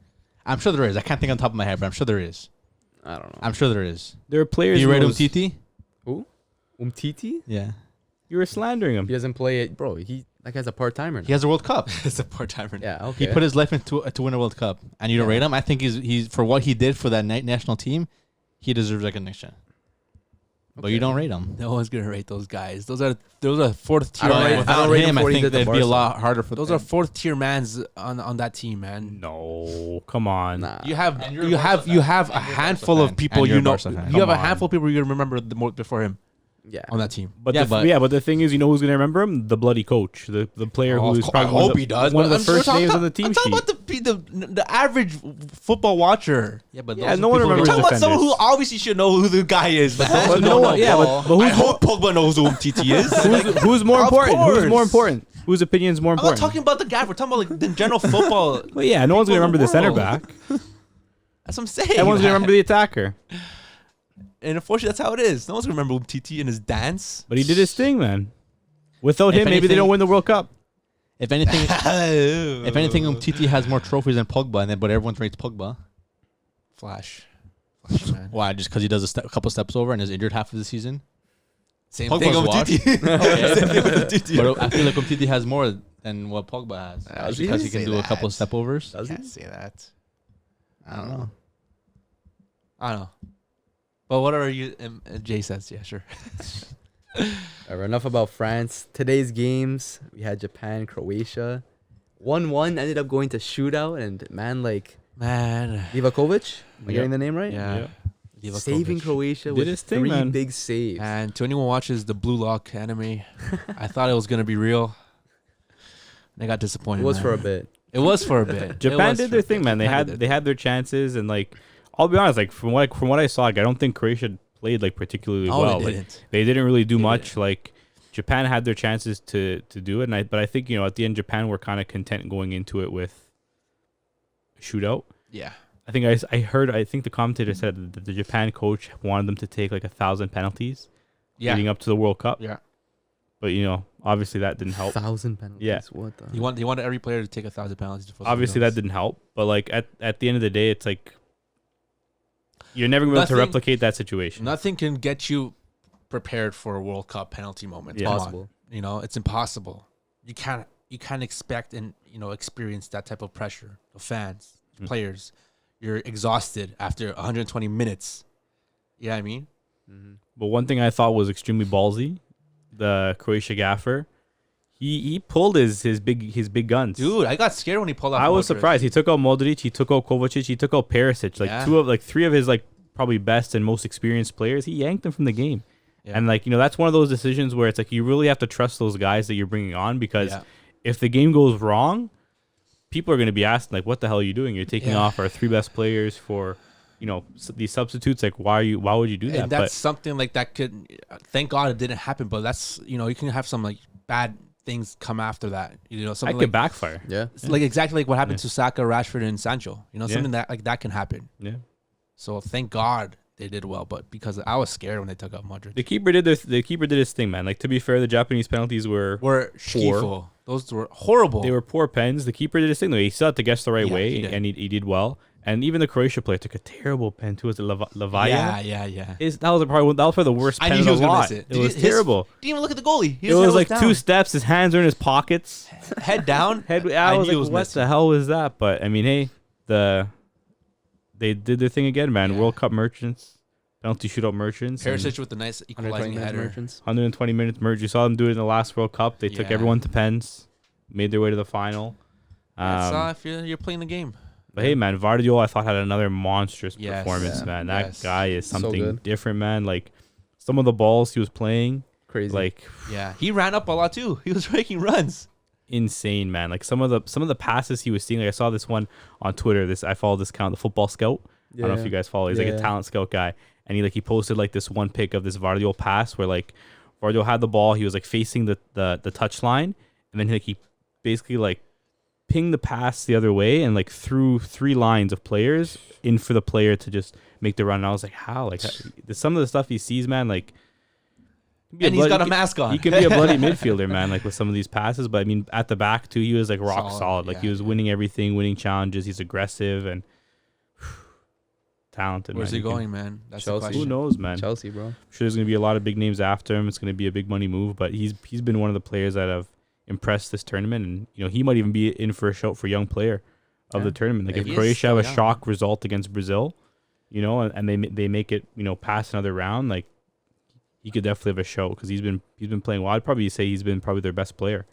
I'm sure there is. I can't think on top of my head, but I'm sure there is. I don't know. I'm sure there is. there are Do players. you rate those- Umtiti? Umtiti? Yeah. You were slandering him. He doesn't play it, bro. That guy's a part timer. He has a World Cup. It's a part-timer. Yeah, okay. He put his life into to win a World Cup, and you don't Yeah. rate him. I think he's for what he did for that national team, he deserves recognition. But you Okay. don't rate him. No one's gonna rate those guys. Those are 4th I tier. don't rate- man. I Without don't rate him him, for I what he think did to that'd be a Barca. lot harder for Those are 4th tier mans on that team, man. No, come on. Nah. You have And you're a you Barca have fan. you have And a you're a handful Barca of fan. people And you're you a know. Barca fan. You have Come a on. handful of people you're gonna remember before him Yeah. on that team. But Yeah, but the thing is, you know who's gonna remember him? The bloody coach, the player Oh, who of is course. probably I one of hope the, he does. one of the but I'm first sure names I'm on the team I'm sheet. talking about the average football watcher. Yeah, but Yeah, no one I'm remembers talking about someone who defenders. obviously should know who the guy is. But those But who no don't one- know yeah, ball, but who's I more- hope Pogba knows who Umtiti is. Who's more Of important? Who's more course. important? Whose opinion is more I'm not important? talking about the guy. We're talking about like the general football. Well, yeah, no one's gonna people in remember the the center world. back. That's what I'm saying. Everyone's gonna remember the attacker. And unfortunately, that's how it is. No one's gonna remember Umtiti and his dance. But he did his thing, man. Without If him, maybe they anything- don't win the World Cup. if anything, if anything, Umtiti has more trophies than Pogba, and then but everyone rates Pogba. Flash, man. Why? Just because he does a couple steps over and is injured half of the season? Same Pogba's thing with washed. Umtiti. Okay. Same thing with Umtiti. But I feel like Umtiti has more than what Pogba has. Does Just because he? he can Say do a couple that. step overs. Does he? Can't say that. I don't know. I don't know. But whatever Jay says, yeah, sure. All right, enough about France. Today's games, we had Japan, Croatia. 1-1 ended up going to shootout, and man, like Man. Livakovic, am I Yeah. getting the name right? Yeah. Saving Livakovic. Croatia Did with his thing, 3 man. big saves. And to anyone who watches the Blue Lock anime, I thought it was gonna be real. They got disappointed. It was man. for a bit. It was for a bit. It Japan was did for their a thing, bit. man. Japan did They had their chances, and like I'll be honest, like from what I saw, like, I don't think Croatia played like particularly No, well. they Like, didn't. they didn't really do They much. didn't. Like Japan had their chances to do it, but I think at the end Japan were kind of content going into it with a shootout. Yeah. I think I think the commentator said that the Japan coach wanted them to take like 1,000 penalties Yeah. leading up to the World Cup. Yeah. But obviously that didn't help. 1,000 penalties. Yeah. What the? He wanted every player to take 1,000 penalties. To Obviously that didn't help. But like at the end of the day, it's like you're never going to be able to Nothing- replicate that situation. Nothing can get you prepared for a World Cup penalty moment. Yeah. Come on. Possible. It's impossible. You can't expect and experience that type of pressure. The fans, Mm. players, you're exhausted after 120 minutes. You know what I mean? Mhm. But one thing I thought was extremely ballsy, the Croatia gaffer, he pulled his big guns. Dude, I got scared when he pulled out. I was Modric. surprised. He took out Modric, he took out Kovacic, he took out Perisic. Like Yeah. three of his like probably best and most experienced players. He yanked them from the game. Yeah. And like that's one of those decisions where it's like you really have to trust those guys that you're bringing on, because Yeah. if the game goes wrong, people are going to be asking like, "What the hell are you doing? You're taking Yeah. off our 3 best players for these substitutes. Like, why would you do that?" And that's something like that could. Thank God it didn't happen. But that's you can have some like bad things come after that. That Something could like backfire. Yeah. it's like exactly like what happened Yeah. to Saka, Rashford, and Sancho. Yeah. Something that like that can happen. Yeah. So thank God they did well. But because I was scared when they took out Modric. The keeper did his thing, man. Like, to be fair, the Japanese penalties were Were schifo. Those were horrible. they were poor pens. The keeper did his thing though. He still had to guess the right Yeah, way, he did. and he did well. And even the Croatia player took a terrible pen too. Was it Lavaya? Yeah. That was probably the worst I pen knew of he the was gonna lot. miss it. It was terrible. Didn't even look at the goalie. It was like 2 steps. His hands are in his pockets. head down. I I was knew it like, was what missing. the hell was that? But I mean, hey, they did their thing again, man. Yeah. World Cup merchants, penalty shootout merchants. and Perisic with the nice 120 equalizing minutes header. merchants. 120 minutes merge. You saw them do it in the last World Cup. They took Yeah. everyone to pens, made their way to the final. That's if you're playing the game. But hey, man, Vardiol, I thought had another monstrous Yes. performance, Yeah. man. That Yes. guy is So something good. different, man. Like some of the balls he was playing, Crazy. like Yeah, he ran up a lot too. He was making runs. insane, man. Like some of the passes he was seeing. Like I saw this one on Twitter. I follow this account, the Football Scout. I don't know if you guys follow. He's like a Yeah. talent scout guy, and he posted like this one pic of this Vardiol pass where like Vardiol had the ball. He was like facing the touch line, and then he basically like pinged the pass the other way and like threw 3 lines of players in for the player to just make the run. And I was like, how? Like some of the stuff he sees, man, like. And he's got a mask on. He can be a bloody midfielder, man, like with some of these passes. But I mean, at the back too, he was like rock Solid, solid. Like he yeah, was yeah. winning everything, winning challenges. He's aggressive and talented. Where's man. he You can- going, man? That's the Chelsea. Who question. knows, man? Chelsea, bro. I'm sure there's gonna be a lot of big names after him. It's gonna be a big money move, but he's been one of the players that have impressed this tournament, and he might even be in for a shout for young player of the tournament. Like He if is Croatia have a still young. shock result against Brazil, and they make it past another round, like he could definitely have a show because he's been playing well. I'd probably say he's been probably their best player,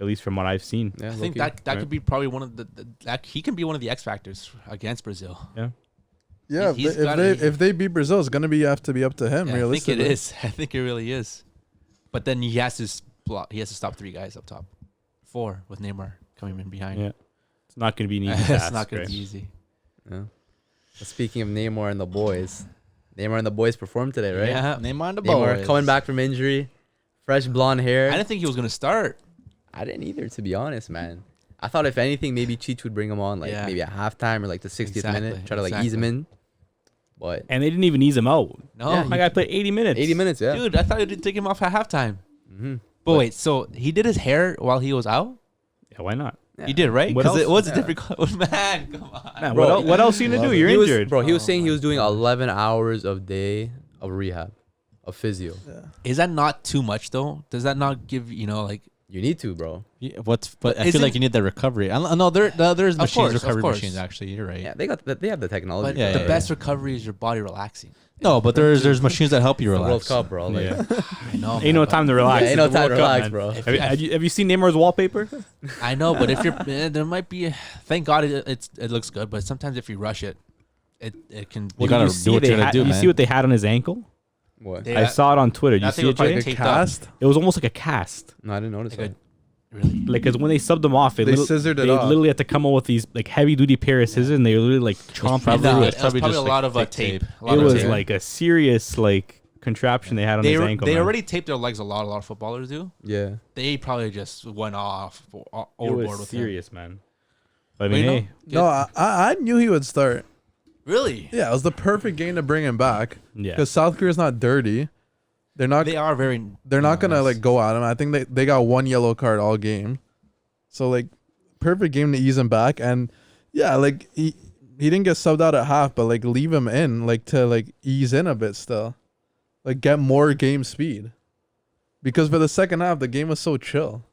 at least from what I've seen. Yeah, I think low-key. that right? could be probably one of that he can be one of the X factors against Brazil. Yeah, He's if gotta- if they beat Brazil, it's gonna have to be up to him. Yeah, I think Realistically, it is. I think it really is. But then he has to stop 3 guys up top, 4 with Neymar coming in behind. Yeah, it's not gonna be an easy It's task. not going right? to be easy. Yeah. But speaking of Neymar and the boys, Neymar and the boys performed today, right? Yeah. Neymar and the Neymar boys. coming back from injury, fresh blonde hair. I didn't think he was going to start. I didn't either, to be honest, man. I thought if anything, maybe Cheech would bring him on, like Yeah. maybe at halftime or like the 60th minute, Exactly, try to like ease him in. But And they didn't even ease him out. No. Yeah, My guy played 80 minutes. 80 minutes, yeah. Dude, I thought you'd take him off at halftime. Mm-hmm. But wait, so he did his hair while he was out? Yeah, why not? He did, right? What Because it else? was a different... Man, come on. Man, Bro, what else are you gonna do? You're He was, injured. bro, he was Oh saying he my was doing 11 hours of day of rehab, of physio. Is that not too much, though? Does that not give, like... You need to, bro. Yeah, but I Is feel it- like you need the recovery. No, there's Of machines, course, of recovery course. machines. Actually, you're right. Yeah, they have the technology. But Yeah, the yeah, best recovery is your body relaxing. No, but there's machines that help you It's the relax. World Cup, bro. Like, Yeah. I know. Ain't no but- time to relax. Yeah, ain't It's no the time to World Cup, relax, man. bro. Have you seen Neymar's wallpaper? I know, but if you're, there might be. Thank God it looks good, but sometimes if you rush it, it can. You gotta do what you gotta do, You man. see what they had on his ankle? what? They- I saw it on Twitter. Did you that see thing it, was probably Jay? Like a taped up. cast. It was almost like a cast. No, I didn't notice Like that. Really? Like, cause when they subbed them off, They scissored it They off. literally had to come up with these like heavy duty pair of scissors, and they were literally like chomping probably- through it's it. It was probably just, a like, lot of thick tape. tape. A lot It of was tape. like a serious like contraption they had on his ankle. They man. already taped their legs a lot of footballers do. Yeah. They probably just went off It overboard was with serious, man. But I But mean, you know, hey, No, I knew he would start. him. Really? Yeah, it was the perfect game to bring him back yeah, because South Korea's not dirty. They're not. They are very. They're not gonna nice. like go at him. I think they got one yellow card all game, so like perfect game to ease him back. And yeah, like he didn't get subbed out at half, but like leave him in like to like ease in a bit still, like get more game speed, because for the second half the game was so chill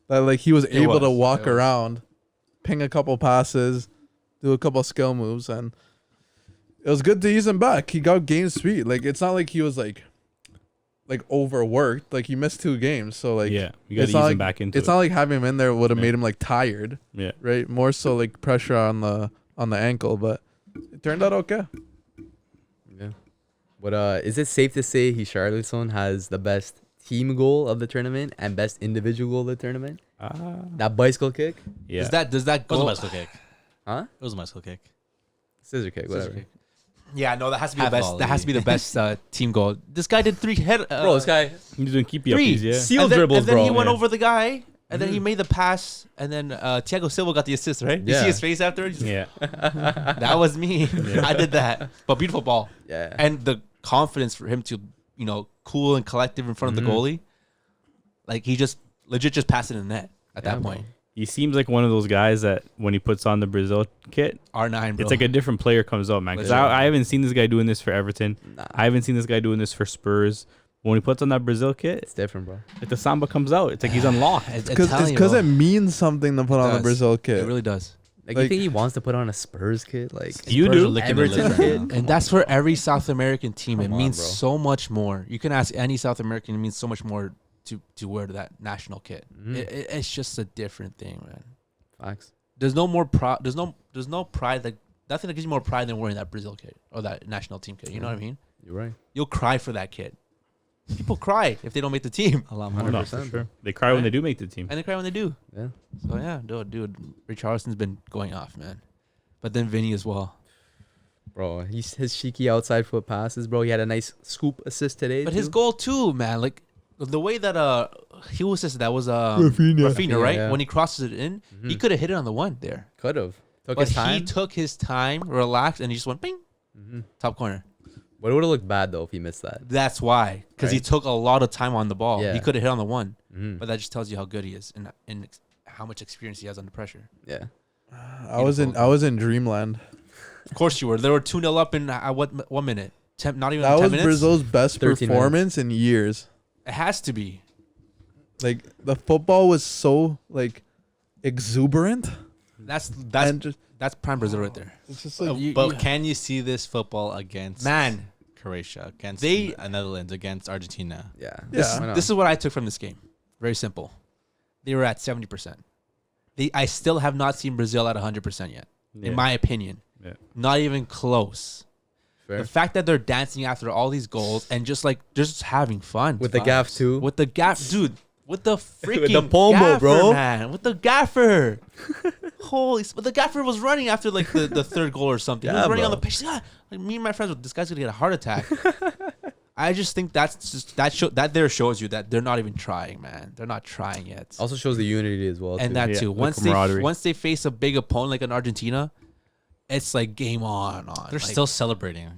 that like he was able to walk It was. around, ping a couple passes, do a couple skill moves, and it was good to ease him back. He got game speed. Like it's not like he was like overworked. Like he missed 2 games, so like yeah, you got to it's ease not him like back into it's it. not like having him in there would have Yeah. made him like tired, Yeah, right? More so like pressure on the ankle, but it turned out okay. Yeah. But is it safe to say Richarlison has the best team goal of the tournament and best individual goal of the tournament? That bicycle kick? yeah. Does that It was a go? bicycle kick. Huh? It was a bicycle kick. Scissor kick, whatever. Scissor kick. Yeah, no, that has to be the Half best. volley. That has to be the best team goal. This guy did 3 head. Bro, this guy He's doing keepy 3 uppies, yeah. seal and then, dribbles, and then bro. he went Yeah. over the guy, and then he made the pass, and then Thiago Silva got the assist. Right? You Yeah. see his face afterwards. Yeah, That was me. I did that. But beautiful ball, Yeah. and the confidence for him to cool and collective in front of the goalie. Like he just legit just passed it in the net at Yeah, that bro. point. he seems like one of those guys that when he puts on the Brazil kit, R9, bro. it's like a different player comes out, man. Because Legit. I haven't seen this guy doing this for Everton. Nah, I haven't seen this guy doing this for Spurs. When he puts on that Brazil kit, it's different, bro. like the samba comes out. It's like he's unlocked. It's Because it means something to put on a does. Brazil kit. It really does. Like, you Like- think he wants to put on a Spurs kit? Like, You Spurs do? are licking their Everton lips kid? right now. And that's for every South American team. It Come on, means bro. so much more. You can ask any South American. It means so much more to wear that national kit. Mhm. It's just a different thing, man. facts. There's no more pride. There's no pride. Like nothing that gives you more pride than wearing that Brazil kit or that national team kit. You know what I mean? You're right. You'll cry for that kit. People cry if they don't make the team, A lot No, more. no, 100%. for sure. They cry when Right? they do make the team. and they cry when they do. Yeah. So yeah, dude, Richarlison's been going off, man. But then Vinny as well. Bro, his cheeky outside foot passes, bro. He had a nice scoop assist today. But his too. goal too, man. Like the way that he was assisted, that was Rafinha. Rafinha, right? yeah. When he crosses it in, he Mhm. could have hit it on the one there. Could have. Took But his time. he took his time, relaxed, and he just went bing, Mhm. top corner. But it would have looked bad, though, if he missed that. That's why, because he Right. took a lot of time on the ball. Yeah. He could have hit on the one, Mhm. but that just tells you how good he is and how much experience he has under pressure. Yeah. I was in dreamland. Of course you were. They were 2-0 up in what 1 minute? Not even That 10 was minutes. Brazil's best 13 performance in years. It has to be. Like the football was so like exuberant That's and just that's prime Brazil right there. it's just like But can you see this football against Man, Croatia, against They- Netherlands, against Argentina? Yeah. Yeah. Why not? this is what I took from this game. Very simple. They were at 70%. I still have not seen Brazil at 100% yet, Yeah. in my opinion. Yeah. Not even close. Fair. The fact that they're dancing after all these goals and just having fun With the gaff, too. with the gaff, dude. With the freaking the pombo, gaffer, bro. man. With the gaffer. But the gaffer was running after like the third goal or something. He was Yeah, running on bro. the pitch. Like me and my friends, this guy's gonna get a heart attack. I just think that there shows you that they're not even trying, man. They're not trying yet. Also shows the unity as well. And too. that Yeah, too. the Once camaraderie. they face a big opponent like an Argentina, it's like game on. They're Like, still celebrating.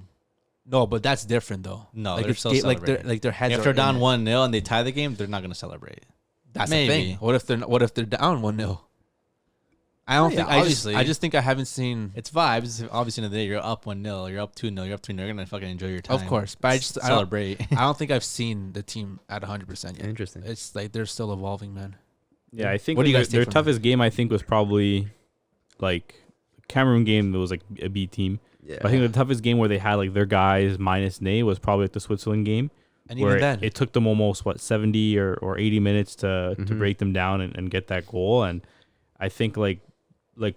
No, but that's different though. No, like they're it's still like celebrating. their heads. If are they're in down it. 1-0 and they tie the game, they're not gonna celebrate. That's Maybe. the thing. What if they're down 1-0? I don't Yeah, think. obviously. I just think I haven't seen. It's vibes. Obviously, in the day, you're up 1-0, you're up 2-0, you're up 3-0. You're gonna fucking enjoy your time. Of course, but I just I don't, celebrate. I don't think I've seen the team at 100% yet. Interesting. It's like they're still evolving, man. Yeah, I think What do you guys their take from toughest game I think was probably like Cameroon game that was like a B team. Yeah. But I think the toughest game where they had like their guys minus Ney was probably like the Switzerland game. And Where even then, it took them almost 70 or 80 minutes to Mhm. break them down and get that goal. And I think like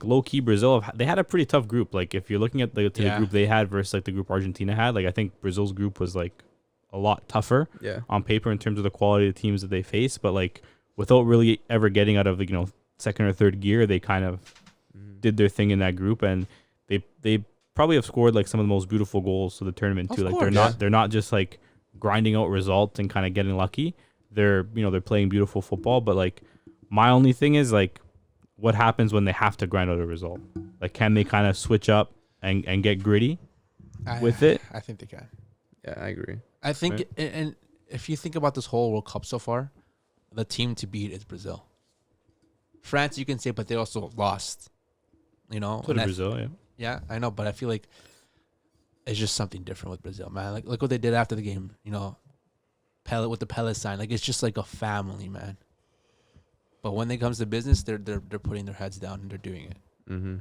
low key Brazil, they had a pretty tough group. Like if you're looking at the group they had versus like the group Argentina had, like I think Brazil's group was like a lot tougher Yeah. on paper in terms of the quality of the teams that they face. But like without really ever getting out of second or third gear, they kind of did their thing in that group, and they probably have scored like some of the most beautiful goals to the tournament Of too. Like course. they're not just like grinding out results and kind of getting lucky. They're playing beautiful football. But like my only thing is like what happens when they have to grind out a result? Like can they kind of switch up and get gritty with it? I think they can. Yeah, I agree. I think, Right. and if you think about this whole World Cup so far, the team to beat is Brazil. France, you can say, but they also lost. To and the Brazil, yeah. yeah, I know, but I feel like it's just something different with Brazil, man. Like, look what they did after the game. Pele with the Pele sign. Like, it's just like a family, man. But when it comes to business, they're putting their heads down and they're doing it. Mm-hmm.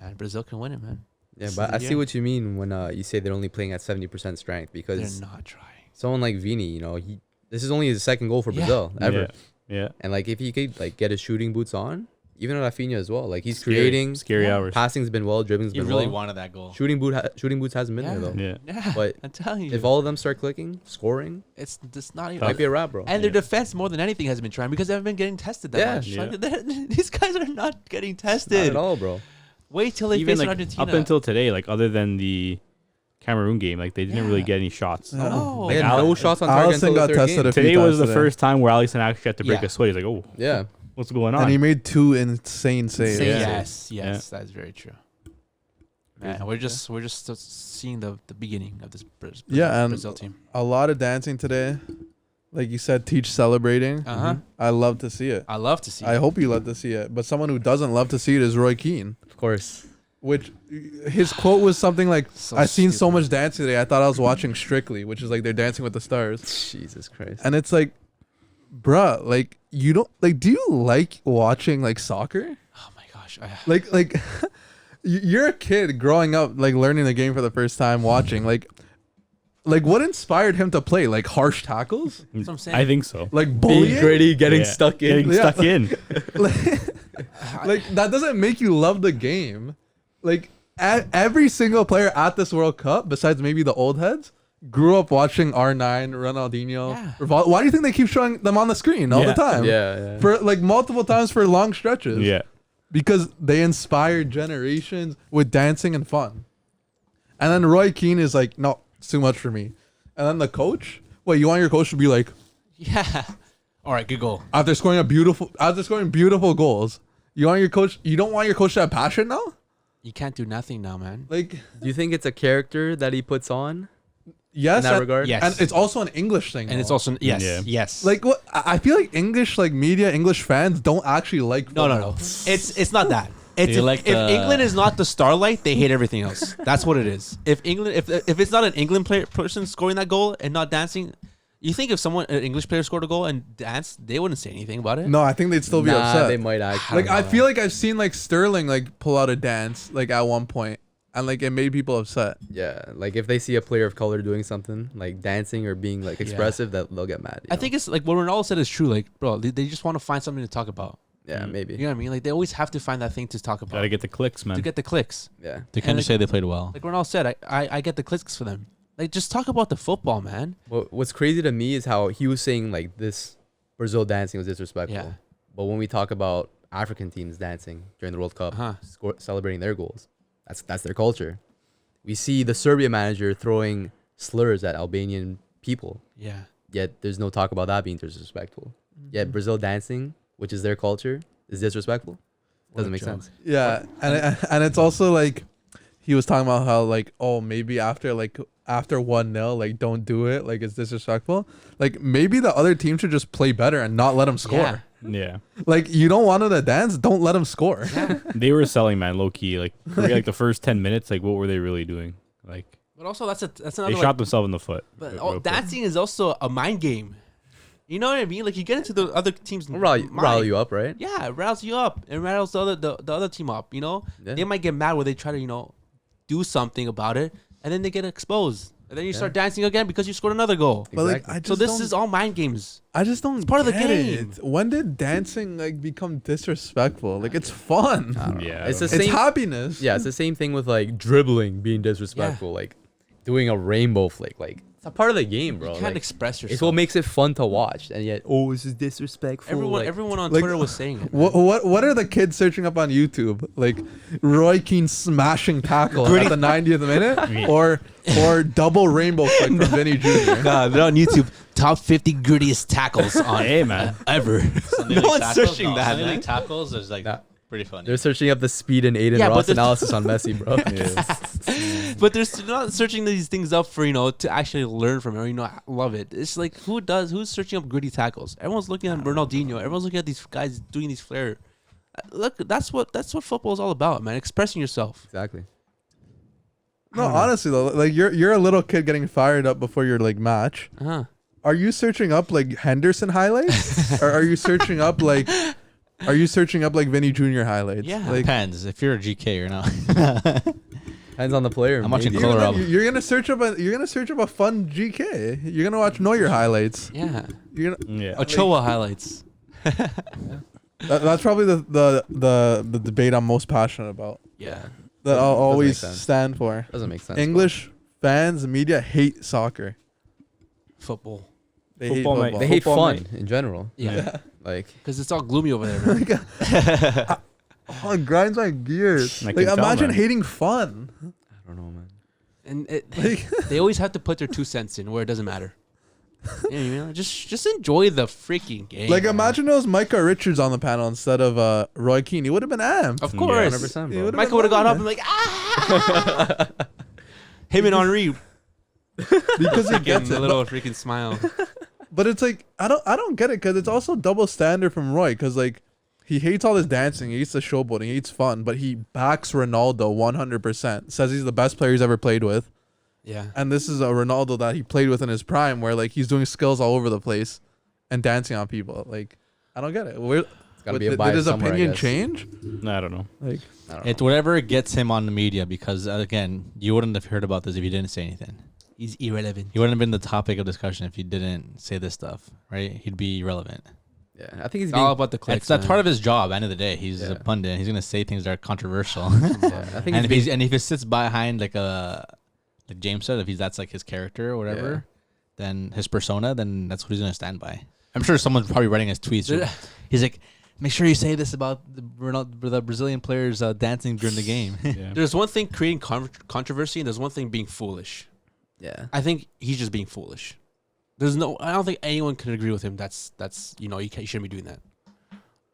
Man, Brazil can win it, man. Yeah, This but is the I see year. what you mean when you say they're only playing at 70% strength, because They're not trying. someone like Vini, this is only his second goal for Yeah. Brazil ever. Yeah. And like if he could like get his shooting boots on, even Rafinha as well, like he's Scary- creating. scary hours. Passing's been well, dribbling's He been really well. wanted that goal. Shooting boots hasn't been there though. Yeah. Yeah, But I'm telling you. if all of them start clicking, scoring, it's not even. might be a wrap, bro. And their Yeah. defense, more than anything, has been trying because they haven't been getting tested that Yeah. much. Yeah. Like, these guys are not getting Not tested. at all, bro. Wait till they Even face like Argentina. up until today, like other than the Cameroon game, like they didn't really get any shots. Yeah. No. They had Like, no Al- shots on target Allison until the got third tested game. a few Today was times the today. first time where Allison actually had to break Yeah. a sweat. He's like, oh, Yeah. what's going on? And he made 2 insane saves. Say Yeah. yes, that's very true. Man, we're just seeing the beginning of this Yeah, and Brazil team. a lot of dancing today. Like you said, teach celebrating. Uh huh. I love to see it. I love to see. I hope you love to see it. But someone who doesn't love to see it is Roy Keane. Of course. Which his quote was something like, So "I've seen so stupid. much dancing today. I thought I was watching Strictly, which is like they're Dancing with the Stars." Jesus Christ. And it's like, bruh, like you don't like. Do you like watching like soccer? Oh my gosh. Like, you're a kid growing up, like learning the game for the first time, watching like what inspired him to play? Like harsh tackles, That's what I'm saying. I think so. like Being bullying. gritty, getting Yeah. stuck in. Getting Yeah. stuck in. Like that doesn't make you love the game. Like every single player at this World Cup, besides maybe the old heads, grew up watching R9, Ronaldinho. Yeah. Rivaldo. Why do you think they keep showing them on the screen all the Yeah. time? Yeah. For like multiple times for long stretches. Yeah. Because they inspired generations with dancing and fun. And then Roy Keane is like, no, it's too much for me. And then the coach, wait, you want your coach to be like, Yeah. All right. Good goal. after scoring beautiful goals, you don't want your coach to have passion now? You can't do nothing now, man. Like, Do you think it's a character that he puts on yes, in that and, regard? Yes. and it's also an English thing. And it's though. also yes, Yeah. yes. like what I feel like English like media, English fans don't actually like no. football. It's not that. It's They if, like if the- England is not the starlight, they hate everything else. That's what it is. If it's not an England person scoring that goal and not dancing, you think if an English player scored a goal and danced, they wouldn't say anything about it? No, I think they'd still be Nah, upset. they might actually. Like I feel like I've seen like Sterling like pull out a dance like at one point, and like it made people upset. Yeah, like if they see a player of color doing something like dancing or being like expressive, that they'll get mad. I think it's like what Ronaldo said is true. Like, bro, they just want to find something to talk about. Yeah, maybe. You know what I mean? Like they always have to find that thing to talk about Gotta get the clicks, man. to get the clicks. Yeah. They can't just say they played well. Like Ronaldo said, I get the clicks for them. Like just talk about the football, man. What's crazy to me is how he was saying like this Brazil dancing was disrespectful. Yeah. But when we talk about African teams dancing during the World Cup, Uh-huh. celebrating their goals, that's their culture. We see the Serbia manager throwing slurs at Albanian people, Yeah. yet there's no talk about that being disrespectful. Yet Brazil dancing, which is their culture, is disrespectful. What a Doesn't make joke. sense. Yeah, and it's also like he was talking about how like, oh, maybe after 1-0, like don't do it, like it's disrespectful. Like maybe the other team should just play better and not let him score. Yeah. Like you don't want him to dance, don't let him score. They were selling, man, low key. Like the first 10 minutes, like what were they really doing? Like But also that's they another. shot themselves in the foot. But real quick. dancing is also a mind game. You know what I mean? Like you get into the other team's Rile you up, right? Yeah, it riles you up and riles the other team up. You know, Yeah. they might get mad when they try to do something about it, and then they get exposed, and then you start dancing again because you scored another goal. But like, Exactly. I just So this don't- is all mind games. I just don't. It's part of the get game. it. When did dancing like become disrespectful? Like it's fun. I don't know. Yeah, It's I the don't It's same. happiness. Yeah, it's the same thing with like dribbling being disrespectful, like doing a rainbow flick. Like it's a part of the game, bro. You can't Like, express yourself. it's what makes it fun to watch, and yet, oh, this is disrespectful. Everyone on like- Twitter was saying it. What are the kids searching up on YouTube? Like Roy Keane smashing tackle at the 90th minute, or double rainbow flick from Vinny Jr. Nah, they're on YouTube. Top 50 grittiest tackles on Hey, man. ever. Sunday No league one's tackles? searching No, that, Sunday man. league tackles is like Nah. pretty funny. They're searching up the speed and Aiden Yeah, but Ross there's- analysis on Messi, bro. But they're still not searching these things up for to actually learn from it or love it. It's like who's searching up gritty tackles? Everyone's looking at Ronaldinho. Everyone's looking at these guys doing these flair. Look, that's what football is all about, man. Expressing yourself. Exactly. No, honestly though, like you're a little kid getting fired up before your like match. Are you searching up like Henderson highlights, or are you searching up like Vinny Jr. highlights? Yeah. Like, Depends if you're a GK or not. Depends on the player. I'm watching maybe. Color Up. you're gonna search up a fun GK. You're gonna watch Neuer highlights. Yeah. You're gonna Yeah. Ochoa highlights. that's probably the debate I'm most passionate about. Yeah. That I'll Doesn't always make sense. stand for. Doesn't make sense. English fans and media hate soccer. Football. They Football, hate mate. football. They hate Football, fun in general. Yeah. Like Because it's all gloomy over there, man. Oh, it grinds my gears. I Like can tell, imagine man. hating fun. I don't know, man. And Like they always have to put their 2 cents in where it doesn't matter. Just enjoy the freaking game. like man. imagine it was Micah Richards on the panel instead of Roy Keane. He would have been amped. Of Yeah, course. 100%, He bro. would've Michael would have got up been and like, ah! Him and Henri because he gets gets a it. little freaking smile. But it's like I don't get it because it's also double standard from Roy because like he hates all this dancing, he hates the showboating, he hates fun, but he backs Ronaldo 100%. Says he's the best player he's ever played with, Yeah. and this is a Ronaldo that he played with in his prime, where like he's doing skills all over the place and dancing on people. Like I don't get it. It's gotta be a Did bias his somewhere, I opinion guess. change? I don't know. Like I don't know. It's whatever gets him on the media because again, you wouldn't have heard about this if you didn't say anything. He's irrelevant. He wouldn't have been the topic of discussion if you didn't say this stuff, right? He'd be irrelevant. Yeah, I think he's It's all being. about the clicks. That's man. part of his job. End of the day, he's a Yeah. pundit. He's gonna say things that are controversial. Yeah, I think and he's if he sits behind like James said, that's like his character or whatever, then his persona, then that's what he's gonna stand by. I'm sure someone's probably writing his tweets. He's like, make sure you say this about the Brazilian players dancing during the game. Yeah. There's one thing creating controversy, and there's one thing being foolish. Yeah. I think he's just being foolish. I don't think anyone can agree with him. That's you shouldn't be doing that,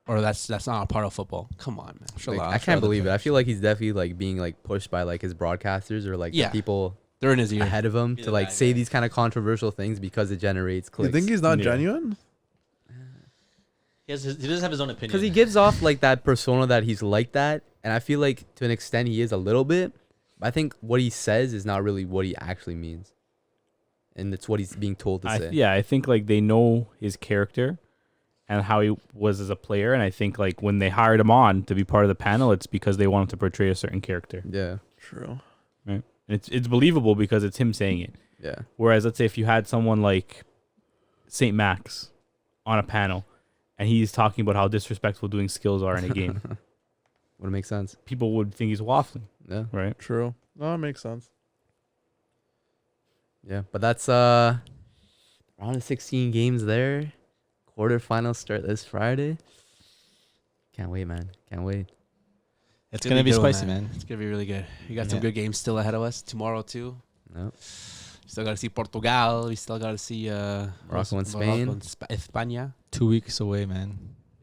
or that's not a part of football. Come on, man. Like, I can't believe it. I feel like he's definitely like being like pushed by like his broadcasters or like the people They're in his ear. ahead of him He's to a like bad say guy. these kind of controversial things because it generates clicks. you think he's not Yeah. genuine? He doesn't have his own opinion. Because he gives off like that persona that he's like that, and I feel like to an extent he is a little bit. But I think what he says is not really what he actually means, and it's what he's being told to say. I think like they know his character and how he was as a player, and I think like when they hired him on to be part of the panel, it's because they want him to portray a certain character. Yeah. True. Right? And it's believable because it's him saying it. Yeah. Whereas let's say if you had someone like St. Max on a panel and he's talking about how disrespectful doing skills are in a game, Would make sense. people would think he's waffling, Yeah. right? True. No, it makes sense. Yeah. But that's round of 16 games there. Quarterfinals start this Friday. Can't wait, man. Can't wait. It's gonna be good one, spicy, man. It's gonna be really good. You got some Yeah. good games still ahead of us tomorrow too. No. Still got to see Portugal. We still got to see Morocco and Spain. España. 2 weeks away, man.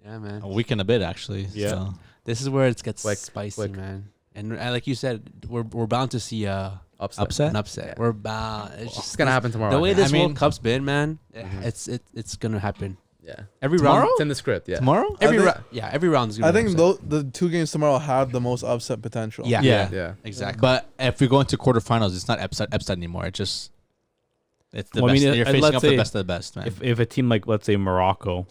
Yeah, man. A week and a bit, actually. Yeah. So. This is where it gets Quick, spicy, quick. man. And like you said, we're bound to see Upset. an upset. Yeah. We're bound. It's just gonna happen tomorrow. The way I this mean- World Cup's been, man, Mhm. it's gonna happen. Yeah. Every Tomorrow? round. It's in the script. Yeah. Tomorrow? Every think- every round's gonna I be think upset. the 2 games tomorrow have the most upset potential. Yeah. Yeah. Exactly. But if we go into quarterfinals, it's not upset anymore. It's just it's the Well, I best. mean, You're let's facing up the say best of the best, man. If a team like, let's say, Morocco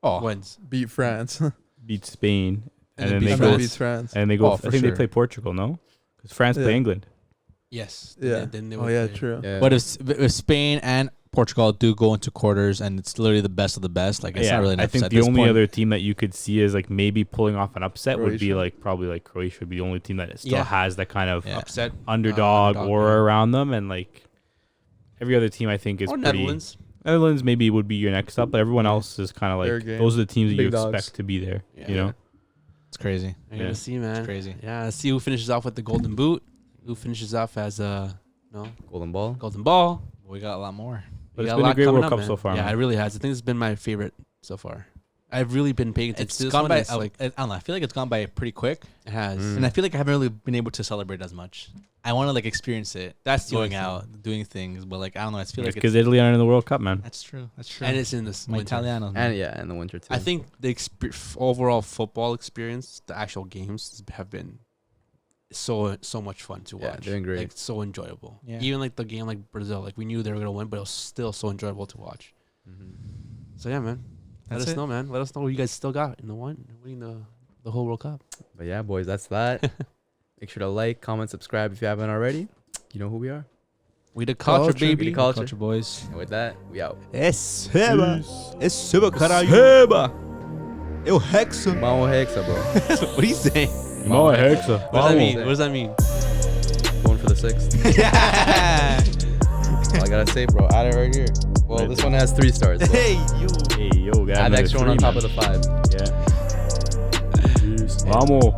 Wins. Beat France. beats Spain And and then then they and go then beats France. and they go, Oh, for I think sure. they play Portugal, no? Because France play Yeah. England. Yes. Yeah. Then they Oh would yeah, play. true. Yeah. But if Spain and Portugal do go into quarters and it's literally the best of the best, like it's not really an I upset think at the this only point. other team that you could see is like maybe pulling off an upset would be Croatia. like probably like Croatia would be the only team that still Yeah. has that kind of Yeah. Upset. underdog Underdog, aura yeah. around them, and like every other team I think is Or pretty. Netherlands. Netherlands maybe would be your next up, but everyone else is kind of Fair like game. those are the teams that you Big dogs. expect to be there. Yeah. You know, It's crazy. You're Yeah. gonna see, man. It's crazy. Yeah. Let's see who finishes off with the golden boot. Who finishes off as Golden ball. golden ball. We got a lot more. but We it's got been a lot great coming World up, Cup man. so far. Yeah, man. it really has. I think it's been my favorite so far. I've really been paying attention It's to this gone one. by. It's like I don't know. I feel like it's gone by pretty quick, it has. Mm. and I feel like I haven't really been able to celebrate as much. I want to like experience it. That's the Going only thing. out, doing things, but like I don't know. I just feel It's like because Italy aren't in the World Cup, man. that's true. That's true. And it's in this my winter. Italianos, man. And yeah, in the winter too. I think the overall football experience, the actual games have been so much fun to watch. Yeah, they're great. Like so enjoyable. Yeah. Even like the game like Brazil, like we knew they were gonna win, but it was still so enjoyable to watch. Mhm. So yeah, man. Let That's us it. know, man. Let us know what you guys still got in the winning the whole World Cup. But yeah, boys, that's that. Make sure to like, comment, subscribe if you haven't already. You know who we are. We the culture, Culture. baby. We the culture. Culture boys. And with that, we out. Receba, caralho. Receba. Eu Hexa. Mão Hexa, bro. What are you saying? No, Hexa. What does that mean? What does that mean? Going for the 6th. Yeah. All I gotta say, bro. Add it right here. Well, Right this there. one has 3 stars. So Hey, you. Hey, yo, got add the another extra one on 3, top man. of the 5. Yeah. Vamos.